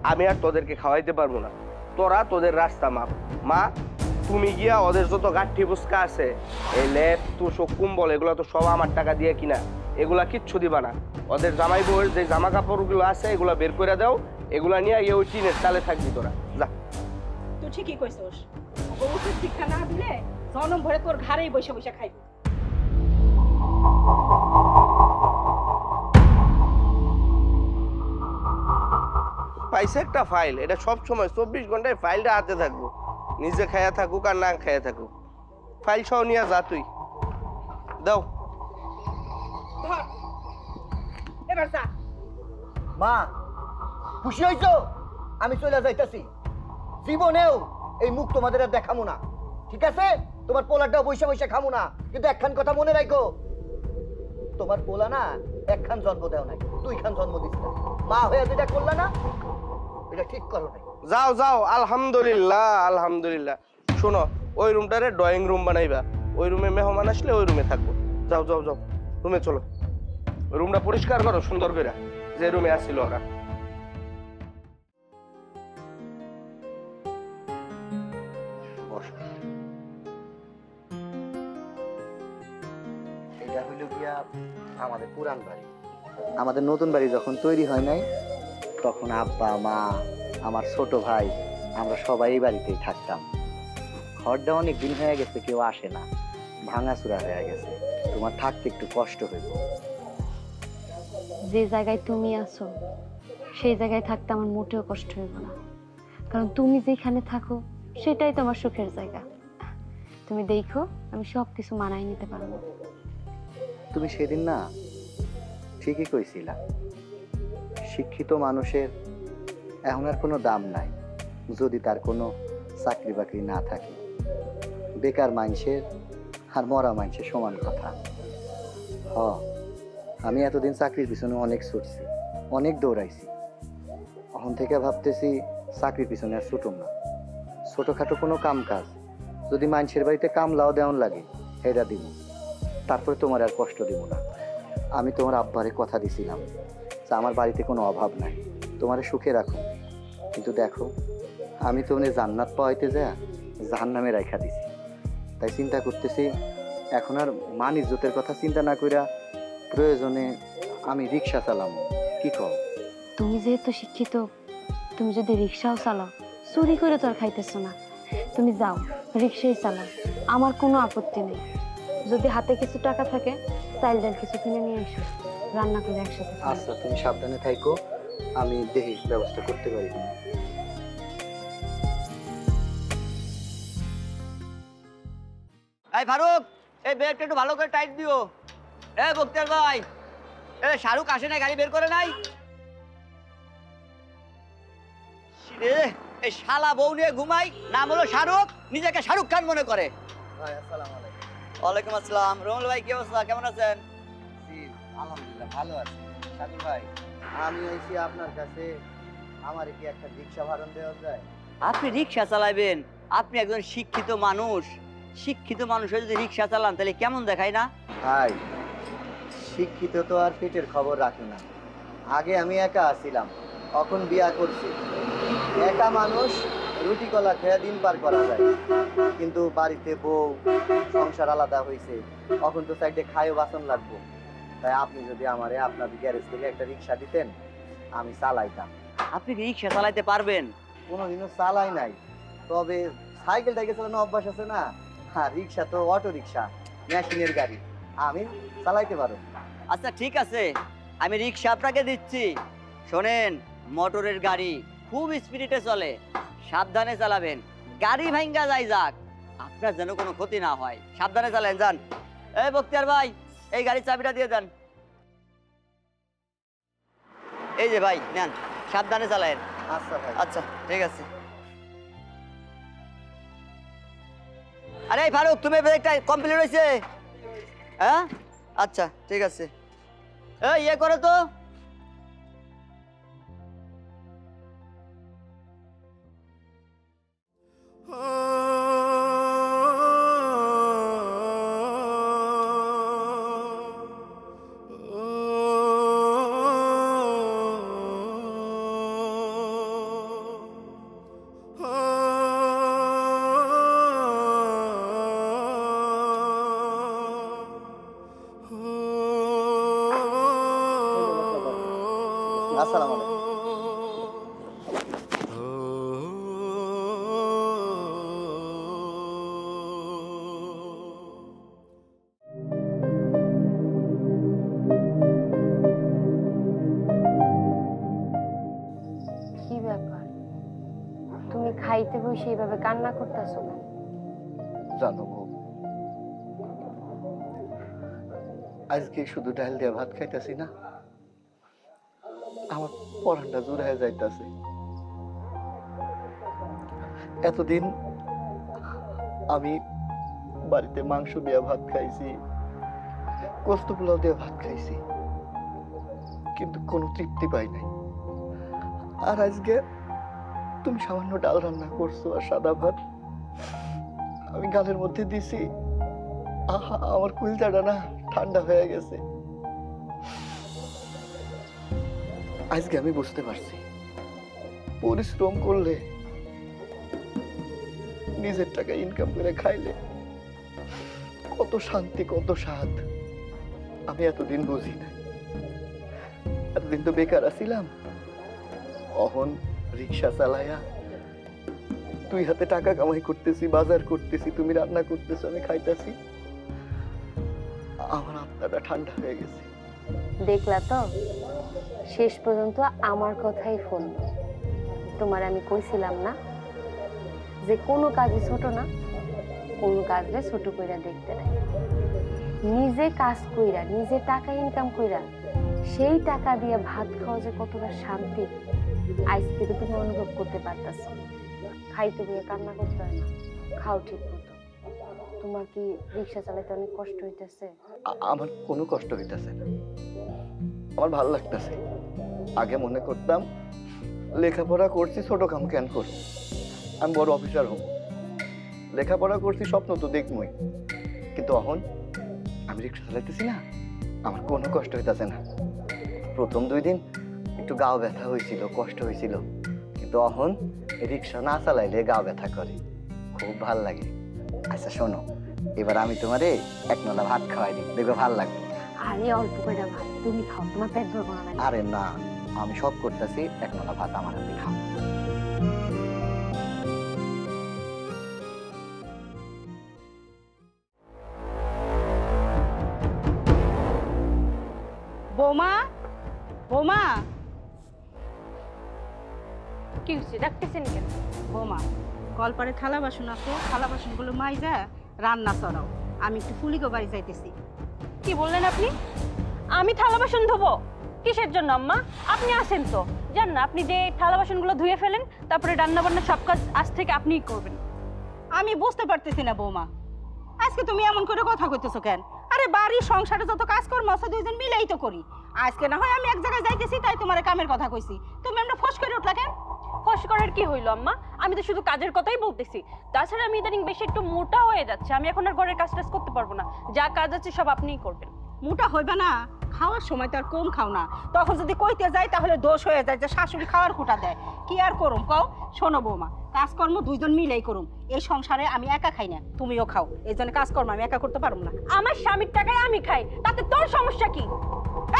Speaker 5: আমি আর তোদেরকে খাওয়াইতে পারবো না, তোরা তোদের রাস্তা মাপ। মা, তুমি গিয়া ওদের যত গাঠি বুসকা আছে, এই লেপ তুষক কুম্বল, এগুলো তো সব আমার টাকা দিয়ে কিনা, এগুলা কিচ্ছু দিবা না। ওদের জামাই বউয়ের যে জামা কাপড়গুলো আছে এগুলা বের করে দাও, এগুলা নিয়ে গিয়ে ওই টিনের চালে থাকবি তোরা, যা।
Speaker 2: তুই ঠিকই কইছস, বউকে শিক্ষা না দিলে জনম ভরে তোর ঘাড়েই বসে বসে খাইবি।
Speaker 5: পাইছে একটা ফাইল, এটা সব সময় 24 ঘন্টায় ফাইলটা হাতে থাকবো, নিজে খায়া থাকুক আর না খায়া থাকুক। ফাইল সহ নিয়ে যা তুই, দাও।
Speaker 2: ধর, এবার যা।
Speaker 3: মা, খুশি হইছো? আমি চলে যাইতাছি। জীবনেও এই মুখ তোমাদের আর দেখামো না, ঠিক আছে? তোমার পোলাটাও বৈশা বৈশা খামো না, কিন্তু একখান কথা মনে রাখো, তোমার পোলা না একখান জন্ম দেও নাই, দুইখান জন্ম দিচ্ছে। মা হয়ে যেটা করলা না, এটা ঠিক করো নাই।
Speaker 5: যাও যাও, আলহামদুলিল্লাহ আলহামদুলিল্লাহ। শোনো, ওই রুমটারে ড্রয়িং রুম বানাইবা, ওই রুমে মেহমান আসলে ওই রুমে থাকবো। যাও যাও যাও, রুমে চলো। ওই রুমটা পরিষ্কার করো সুন্দর করে, যে রুমে আসছিল ওরা।
Speaker 3: এটা হইল গিয়া আমাদের পুরান বাড়ি। আমাদের নতুন বাড়ি যখন তৈরি হয় নাই, তখন আব্বা, মা, আমার ছোট ভাই, আমরা সবাই এই বাড়িতেই থাকতাম। ঘরটা অনেক দিন হয়ে গেছে, কেউ আসে না, ভাঙাচুরা হয়ে গেছে। তোমার থাকতে একটু কষ্ট হইব।
Speaker 1: যে জায়গায় তুমি আছো সেই জায়গায় থাকতে আমার মোটেও কষ্ট হইব না, কারণ তুমি যেখানে থাকো সেটাই তো আমার সুখের জায়গা। তুমি দেখো, আমি সব কিছু মানায় নিতে পারবো।
Speaker 3: তুমি সেদিন না ঠিকই কইছিলা, শিক্ষিত মানুষের এখন আর কোনো দাম নাই যদি তার কোনো চাকরি বাকরি না থাকে। বেকার মানুষের আর মরা মানুষের সমান কথা। আমি এতদিন চাকরির পিছনে অনেক ছুটছি, অনেক দৌড়াইছি। এখন থেকে ভাবতেছি চাকরির পিছনে আর ছুটুম না। ছোটখাটো কোনো কাম কাজ যদি মানুষের বাড়িতে কামলাও দেওয়ান লাগে এটা দিব, তারপরে তোমার আর কষ্ট দিব না। আমি তোমার আব্বারে কথা দিছিলাম যে আমার বাড়িতে কোনো অভাব নাই, তোমারে সুখে রাখো। কিন্তু দেখো, আমি তোমার জান্নাত পাওয়াইতে যা জাহান্নামে রাখা দিছি। তাই চিন্তা করতেছি এখন আর মান ইজ্জতের কথা চিন্তা না কইরা প্রয়োজনে আমি রিক্সা চালাবো। কি কও?
Speaker 1: তুমি যেহেতু শিক্ষিত, তুমি যদি রিক্সাও চালাও, চুরি করে তো আর খাইতেছো না। তুমি যাও, রিক্সাই চালাও, আমার কোনো আপত্তি নেই। যদি হাতে কিছু টাকা থাকে, চাইল ডাল কিছু কিনে নিয়ে এসো, রান্না করে একসাথে খাবো।
Speaker 3: আচ্ছা, তুমি সাবধানে থাইকো, আমি দেখি ব্যবস্থা করতে পারি।
Speaker 8: এই ফারুক, এই বেলটা একটু ভালো করে টাইট দিও। এ বক্তার ভাই, এ শাহরুখ আসে নাই, গাড়ি বের করে নাই রে। এই শালা বউ নিয়ে ঘুমাই, নাম হলো শাহরুখ, নিজেকে শাহরুখ খান মনে করে।
Speaker 3: ভাই আসসালামু আলাইকুম।
Speaker 8: ওয়ালাইকুম আসসালাম। রমল ভাই, কি অবস্থা, কেমন আছেন?
Speaker 3: জি আলহামদুলিল্লাহ ভালো আছি। সাধু ভাই, আমি আইছি আপনার কাছে, আমার কি একটা রিক্সা ভাড়া দেওয়া যায়?
Speaker 8: আপনি রিক্সা চালাবেন? আপনি একজন শিক্ষিত মানুষ, শিক্ষিত মানুষ হয়ে যদি রিক্সা চালান তাহলে কেমন দেখায় না?
Speaker 3: ভাই, শিক্ষিত তো আর পেটের খবর রাখে না। আগে আমি একা আছিলাম, এখন বিয়া করছি। একা মানুষ রুটি কলা খেয়ে দিন পার করা যায়, কিন্তু বাড়িতে বউ, সংসার আলাদা হয়েছে, এখন তো সাইডে খায়ও বাসন লাগবো। তাই আপনি যদি আমারে আপনাদের গ্যারেজ থেকে একটা রিক্সা দিতেন, আমি চালাইতাম।
Speaker 8: আপনি কি রিক্সা চালাইতে পারবেন?
Speaker 3: কোনোদিনও চালাই নাই, তবে সাইকেল টাইকেল চালানো অভ্যাস আছে না। হ্যাঁ, রিক্সা তো অটো রিক্সা, মেশিনের গাড়ি, আমি চালাইতে পারো।
Speaker 8: আচ্ছা ঠিক আছে, আমি রিক্সা আপনাকে দিচ্ছি। শোনেন, মোটরের গাড়ি খুব স্পিডে চলে, সাবধানে চালাবেন। গাড়ি ভাঙ্গা যায় যাক, আপনার যেন কোনো ক্ষতি না হয়, সাবধানে চালান। যান। এই বক্তিয়ার ভাই, এই গাড়ির চাবিটা দিয়ে দেন। এই যে ভাই নেন, সাবধানে চালায়েন।
Speaker 3: আচ্ছা ভাই।
Speaker 8: আচ্ছা ঠিক আছে। আরে ফারুক, তুমি ব্রেকটা কমপ্লিট হয়েছে? হ্যাঁ আচ্ছা ঠিক আছে। এই ইয়ে করো তো।
Speaker 3: আসসালামু আলাইকুম।
Speaker 1: কি ব্যাপার, তুমি খাইতে বসে এইভাবে কান্না করতেছো কেন?
Speaker 3: জানো বউ, আজকে শুধু ডাল দিয়ে ভাত খাইতেছি না, আমার পরানটা জুড়ায় যাইতাছে। এতদিন আমি বাড়িতে মাংস দিয়ে ভাত খাইছি, গোস্ত পোলাও দিয়ে ভাত খাইছি, কিন্তু কোনো তৃপ্তি পাই নাই। আর আজকে তুমি সামান্য ডাল রান্না করছো আর সাদা ভাত আমি গালের মধ্যে দিছি, আহা, আমার কুলচাটা না ঠান্ডা হয়ে গেছে। আজকে আমি বুঝতে পারছি, পরিশ্রম করলে, নিজের টাকা ইনকাম করে খাইলে কত শান্তি, কত স্বাদ। আমি এতদিন বুঝি না, এতদিন তো বেকার আছিলাম। অহন রিক্সা চালাইয়া তুই হাতে টাকা কামাই করতেছি, বাজার করতেছি, তুমি রান্না করতেছো, আমি খাইতেছি, আমার আত্মাটা ঠান্ডা হয়ে গেছে।
Speaker 1: দেখলা তো, শেষ পর্যন্ত আমার কথাই ফোন। তোমার আমি কইছিলাম না যে কোনো কাজই ছোট না, কোনো কাজে ছোট কইরা দেখতে নাই। নিজে কাজ কইরা, নিজে টাকা ইনকাম কইরা, সেই টাকা দিয়ে ভাত খাওয়া যে কতটা শান্তি আজকে তো তুমি অনুভব করতে পারতাছো। খাইতে গিয়ে কান্না করতে হয় না, খাও ঠিক মতো। তোমার কি রিক্সা চালাতে অনেক কষ্ট হইতেছে?
Speaker 3: আমার কোনো কষ্ট হইতেছে না, আমার ভালো লাগতেছে। আগে মনে করতাম লেখাপড়া করছি, ছোট কাম কেন করব, আমি বড় অফিসার হব। লেখাপড়া করছি, স্বপ্ন তো দেখবই, কিন্তু এখন আমি রিক্সা চালাইতেছি না, আমার কোনো কষ্ট হইতেছে না। প্রথম 2 দিন একটু গাও ব্যথা হয়েছিল, কষ্ট হয়েছিল, কিন্তু এখন রিক্সা না চালাইলে গাও ব্যথা করে, খুব ভাল লাগে। আচ্ছা শোনো, এবার আমি তোমারে 1 নলা ভাত খাওয়াই দিই, দেখবে ভাল লাগবে।
Speaker 1: আরে অল্প কইরা ভাত তুমি খাও, তোমার পেট ভরবো না।
Speaker 3: আরে না, আমি সব করতেছি, 1 নলা ভাত আমার হাতে খাও।
Speaker 2: বৌমা, বৌমা,
Speaker 4: কি হচ্ছে, ডাকতেছেন কেন?
Speaker 2: বৌমা, কলপারে থালা বাসন আছে, থালা বাসনগুলো মাইজা রান্না চড়াও। আমি একটু ফুলিগো বাড়ি যাইতেছি।
Speaker 4: কি বললেন আপনি? আমি থালা বাসন ধোবো? কিসের জন্য আম্মা? আপনি আসেন তো, জান না, আপনি যে থালা বাসনগুলো ধুয়ে ফেলেন, তারপরে রান্না বান্না সব কাজ আজ থেকে আপনিই করবেন।
Speaker 2: আমি বুঝতে পারতেছি না বৌমা, আজকে তুমি এমন করে কথা কইতেছো কেন? আরে বাড়ির সংসারে যত কাজকর্ম আছে দুইজন মিলেই তো করি। আজকে না হয় আমি এক জায়গায় যাইতেছি তাই তোমার কামের কথা কইছি, তুমি আমরা ফস করে উঠলা কেন?
Speaker 4: ফস করার কি হইলো আম্মা? আমি তো শুধু কাজের কথাই বলতেছি। তাছাড়া আমি ইদানিং বেশি একটু মোটা হয়ে যাচ্ছে, আমি এখন আর ঘরের কাজ টাজ করতে পারবো না। যা কাজ আছে সব আপনিই করবেন।
Speaker 2: মোটা হইবে না, খাওয়ার সময় তো আর কম খাও না। তখন যদি কইতে যাই তাহলে দোষ হয়ে যায় যে শাশুড়ি খাওয়ার খোটা দেয়। কি আর করুম কও? শোনো বৌমা, কাজকর্ম দুইজন মিলেই করুম। এই সংসারে আমি একা খাই না, তুমিও খাও, এই জন্য কাজকর্ম আমি একা করতে পারবো না।
Speaker 4: আমার স্বামীর টাকায় আমি খাই, তাতে তোর সমস্যা কি?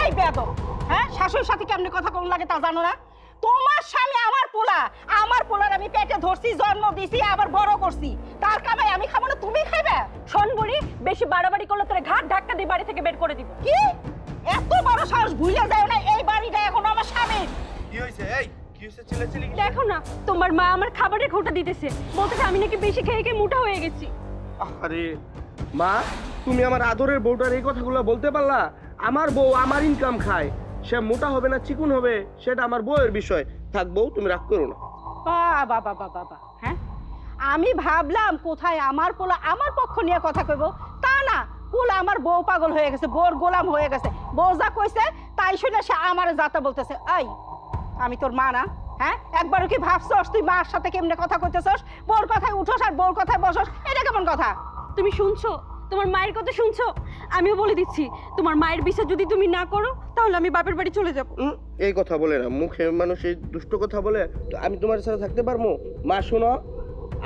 Speaker 2: এই এই বেয়াদব, হ্যাঁ শাশুড়ির সাথে কেমনে কথা কোন লাগে তা জানো না? তোমার স্বামী আমার পোলার আমি পেটে ধরছি, জন্ম দিছি, আবার বড় করছি, তার কামাই আমি খাবো না তুমি খাইবে?
Speaker 4: শোন বুড়ি, বেশি বাড়াবাড়ি করলে তোরে ঘাট ধাক্কা দিয়ে বাড়ি থেকে বের করে দিব।
Speaker 2: কি এত বড় সাহস? ভুলে যায় না এই বাড়িটা এখন আমার স্বামীর।
Speaker 5: কি হইছে? এই কি হইছে? চিল্লাচিল্লি কি?
Speaker 4: দেখো না, তোমার মা আমার খাবারের খোঁটা দিতেছে, বলতেছে আমি নাকি বেশি খেয়ে খেয়ে মোটা হয়ে গেছি।
Speaker 5: আরে মা, তুমি আমার আদরের বউটার এই কথাগুলো বলতে পারলা? আমার বউ আমার ইনকাম খায়, সে মোটা হবে না চিকুন হবে সেটা আমার বউয়ের বিষয়। থাক বউ, তুমি রাগ করো না।
Speaker 2: বাবা বাবা বাবা, হ্যাঁ আমি ভাবলাম কোথায় আমার পোলা আমার পক্ষ নিয়ে কথা কইব, তা না, পোলা আমার বউ পাগল হয়ে গেছে, বউর গোলাম হয়ে গেছে। বউ যা কইছে তাই শুনে সে আমারে যাতা বলতেছে। এই আমি তোর মা না? হ্যাঁ একবারও কি ভাবছস তুই মার সাথে কেমনে কথা কইতেছস? বউর কথায় উঠোস আর বউর কথায় বসস, এটা কেমন কথা?
Speaker 4: তুমি শুনছো? তোমার মায়ের কথা শুনছো? আমিও বলে দিচ্ছি, তোমার মায়ের বিচার যদি তুমি না করো তাহলে আমি বাপের বাড়ি চলে যাব।
Speaker 5: এই কথা বলে না, মুখে মানুষ এই দুষ্ট কথা বলে। তো আমি তোমার সাথে থাকতে পারবো? মা শোনো,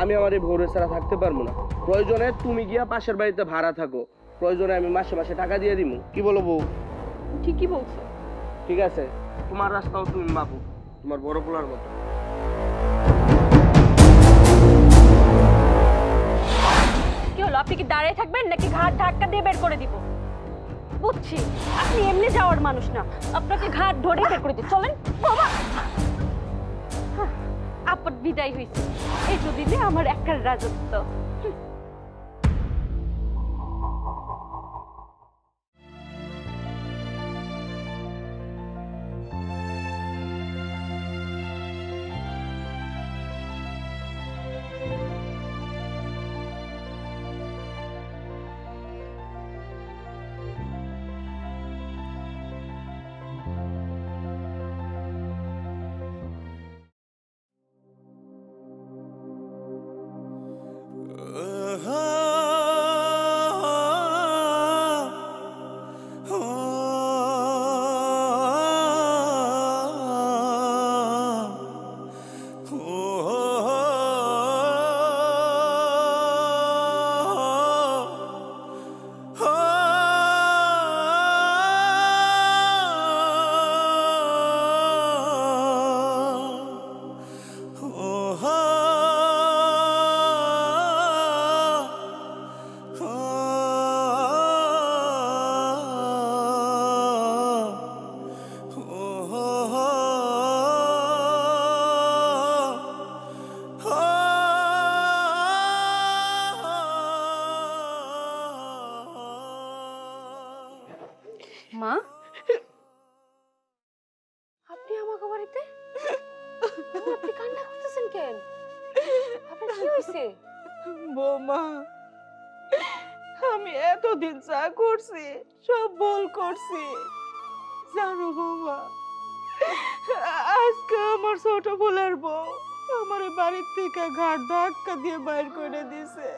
Speaker 5: আমি আমার এই ভোরের ছাড়া থাকতে পারবো না। প্রয়োজনে তুমি গিয়া পাশের বাড়িতে ভাড়া থাকো, প্রয়োজনে আমি মাসে মাসে টাকা দিয়ে দিব। কি বলো বউ?
Speaker 4: ঠিকই বলছো।
Speaker 5: ঠিক আছে, তোমার রাস্তাও তুমি মাপো, তোমার বড় পোলার মতো।
Speaker 4: কি হলো, আপনি কি দাঁড়িয়ে থাকবেন নাকি ঘাট ধাক্কা দিয়ে বের করে দিব? বুঝছি আপনি এমনি যাওয়ার মানুষ না, আপনাকে ঘাট ধরে বের করে দিই। চলেন বাবা। আপদ বিদায় হয়েছে, এই দুদিনে আমার একার রাজত্ব।
Speaker 1: মা, আপনি আমাকে বাড়িতে? আপনি কান্না করতেছেন কেন? আপনার কি হয়েছে?
Speaker 2: বৌমা, আমি এতদিন যা করছি সব ভুল করছি জানো বৌমা। আজকে আমার ছোট বোলার বউ আমার বাড়ির থেকে ঘাট ধাক্কা দিয়ে বাইর করে দিছে।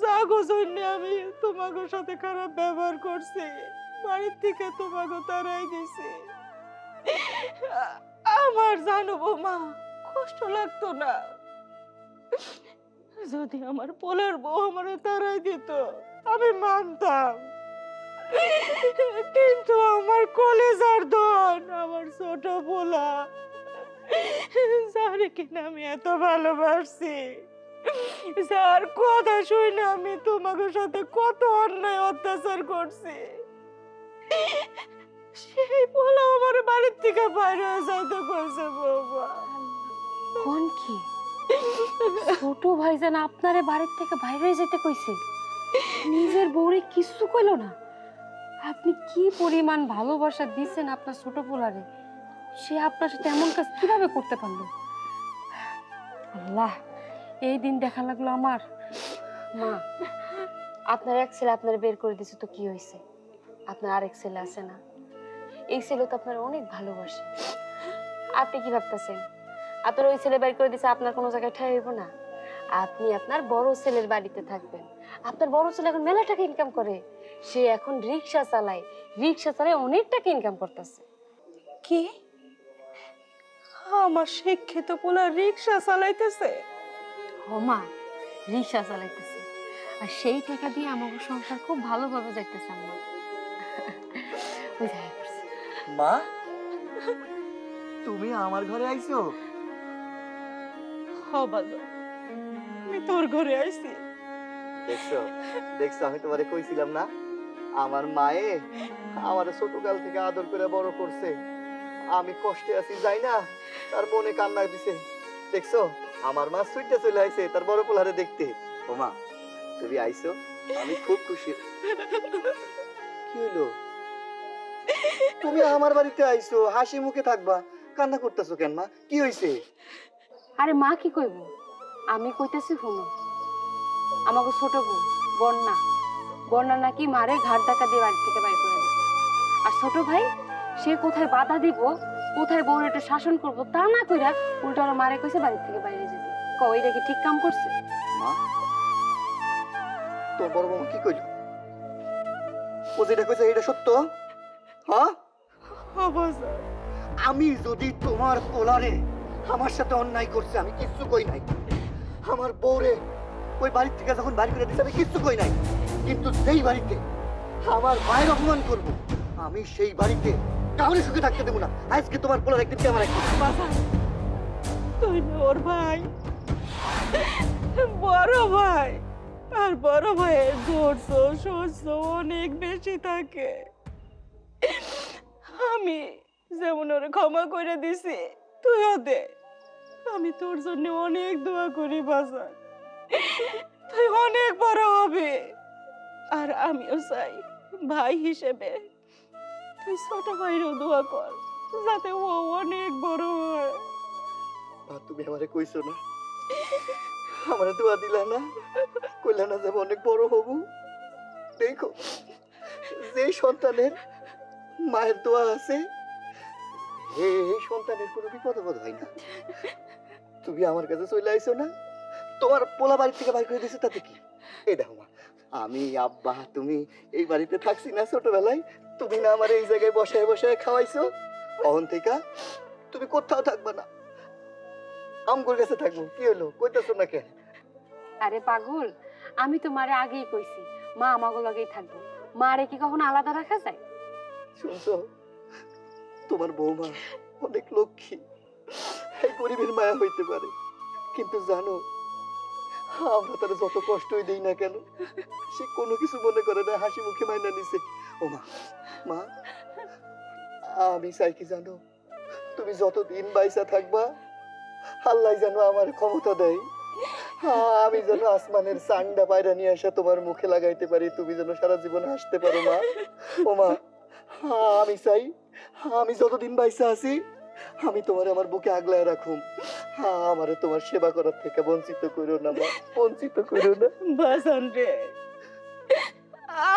Speaker 2: জাগো জন্য আমি তোমাদের সাথে খারাপ ব্যবহার করছি, বাড়ির থেকে তোমাকে তাড়াই দিছি। আমার জানো বৌমা কষ্ট লাগতো না যদি আমার পোলার বউ আমার তাড়াই দিত, আমি মানতাম। কিন্তু আমার কলেজার ধন আমার ছোট পোলা, যারে কিনা আমি এত ভালোবাসছি, যার কথা শুনে আমি তোমাদের সাথে কত অন্যায় অত্যাচার করছি, সেই পোলা আমার বাড়ির থেকে বাইরে যাইতে কইছে বৌমা।
Speaker 1: কোন কি ছোট ভাইজান আপনারে বাড়ির থেকে বাইরে যেতে কইছে? নিজের বউরে কিছু কইলো না? আপনি কি পরিমাণ ভালোবাসা দিয়েছেন আপনার ছোট পোলারে, সে আপনার সাথে এমন কাজ কিভাবে করতে পারলো? আল্লাহ, এই দিন দেখা লাগলো আমার। মা, আপনার এক ছেলে আপনার বের করে দিছে তো কি হয়েছে? আপনার আরেক ছেলে আছে না? এই ছেলে তো আপনার অনেক ভালোবাসে। আপনি কি ভাবতেছেন আপনার ওই ছেলে বের করে দিছে আপনার কোনো জায়গায় ঠাই হইব না? আপনি আপনার বড় ছেলের বাড়িতে থাকবেন। আপনার বড় ছেলে এখন মেলা টাকা ইনকাম করে, সে এখন রিক্সা চালায়, রিক্সা চালায় অনেক টাকা ইনকাম করতেছে।
Speaker 2: কি আমার শিক্ষিত পোলা রিক্সা চালাইতেছে?
Speaker 1: ও মা, রিক্সা চালাইতেছে, আর সেই টাকা দিয়ে আমাদের সংসার খুব ভালোভাবে যাইতেছে। আম্মা ওই দেখা করছে।
Speaker 3: মা তুমি আমার ঘরে আইছো?
Speaker 2: বাজান আমি তোর ঘরে আইছি।
Speaker 3: দেখছো দেখছো, আমি তোমারে কইছিলাম না, আমার মায়ে আমার ছোটকাল থেকে আদর করে বড় করছে। আমি কষ্টে আছি যাই না, তার মনে কান্না দিছে। দেখছো আমার মা সুইটে চলে আইছে তার বড় পোলারে দেখতে। ও মা তুমি আইছো, আমি খুব খুশি। কি হইলো? তুমি আমার বাড়িতে আইছো, হাসি মুখে থাকবা, কান্না করতেছো কেন মা? কি হইছে?
Speaker 1: আরে মা কি কইব, আমি কইতাছি শুনো। আমাকে ছোট বোন বন্যা, বন্যা নাকি মারে ঘাট ধাক্কা দিয়ে বাড়ি থেকে বাইর করে দিচ্ছে। আর ছোট ভাই সে কোথায় বাধা দিব, কোথায় বউর একটু শাসন করবো তা না কইরা উল্টো ওরা মারে কইছে বাড়ি থেকে বাইরে যেতে। এটা কি ঠিক কাম করছে?
Speaker 3: মা তোর বড় বৌমা কি কইল? ও যেটা কইছে এটা সত্য? হ্যাঁ আমি যদি তোমার পোলারে আমার সাথে অন্যায় করছে আমি কিচ্ছু কই নাই। আমার বউরে ওই বাড়ি থেকে যখন বাড়ি করে দিচ্ছে আমি কিচ্ছু কই নাই। কিন্তু সেই বাড়িতে আমার মায়ের অপমান করব, আমি সেই বাড়িতে কাউরে সুখে থাকতে দেবো না। আজকে তোমার পোলার একদিন আমার একদিন।
Speaker 2: তুই ওর ভাই, বড় ভাই, আর বড় ভাইয়ের ধৈর্য সহ্য অনেক বেশি থাকে। আমি যেমন ওরে ক্ষমা করে দিছি তুইও দে। আমি তোর জন্য অনেক দোয়া করি বাজার, তুই অনেক বড় হবে। আর আমিও চাই ভাই হিসেবে তুই ছোট ভাইরও দোয়া কর যাতে ও অনেক বড় হয়।
Speaker 3: তুমি আমারে কইছো না, আমারে দোয়া দিলা না, কইলা না যে অনেক বড় হবো। দেখো যে সন্তানের মায়ের দোয়া আছে এই সন্তানের কোনো বিপদ হয় না। তুমি আমার কাছে চলে আইছো না, তোমার পোলা বাড়ি থেকে বাইর করে দিছে, তাতে কি? এই দেখো মা, আমি আব্বা তুমি এই বাড়িতে থাকছি না ছোটবেলায়, তুমি না আমার এই জায়গায় বসায় বসায় খাওয়াইছো। অহন থেকে তুমি কোথাও থাকবা না, আমগোর কাছে থাকবো। কি হলো, কইতাছো না কেন?
Speaker 1: আরে পাগল, আমি তো মারে আগেই কইছি মা আমাগো লগেই থাকবো। মারে কি কখনো আলাদা রাখা যায়?
Speaker 3: শুনছো, তোমার বৌমা অনেক লক্ষ্মী, এই গরিবের মায়া হইতে পারে, কিন্তু জানো আমরা তার যত কষ্টই দেই না কেন সে কোনো কিছু মনে করে না, হাসি মুখে মাইনা নিছে। ও মা, মা আমি চাই কি জানো, তুমি যতদিন বাইসা থাকবা আল্লাহ যেন আমার ক্ষমতা দেয়, আমি যেন আসমানের সান্ডা পায়রা নিয়ে আসা তোমার মুখে লাগাইতে পারি, তুমি যেন সারা জীবন হাসতে পারো মা। ও মা আমি চাই আমি যতদিন বাইসা আছি আমি তোমার আমার বুকে আগলায় রাখুম, আমারে তোমার সেবা করার থেকে বঞ্চিত করো না মা, বঞ্চিত করো না।
Speaker 2: বাসান রে,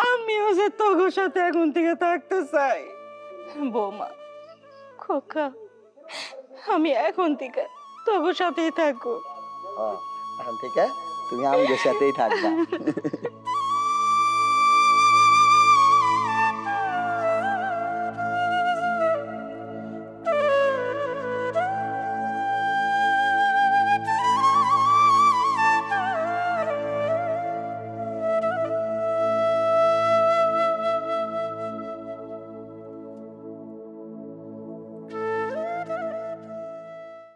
Speaker 2: আমিও যে তোর সাথে এখন থেকে থাকতে চাই। বৌমা খোকা, আমি এখন থেকে তোর সাথেই থাকবো।
Speaker 3: এখন থেকে তুমি আমাদের সাথেই থাকবা।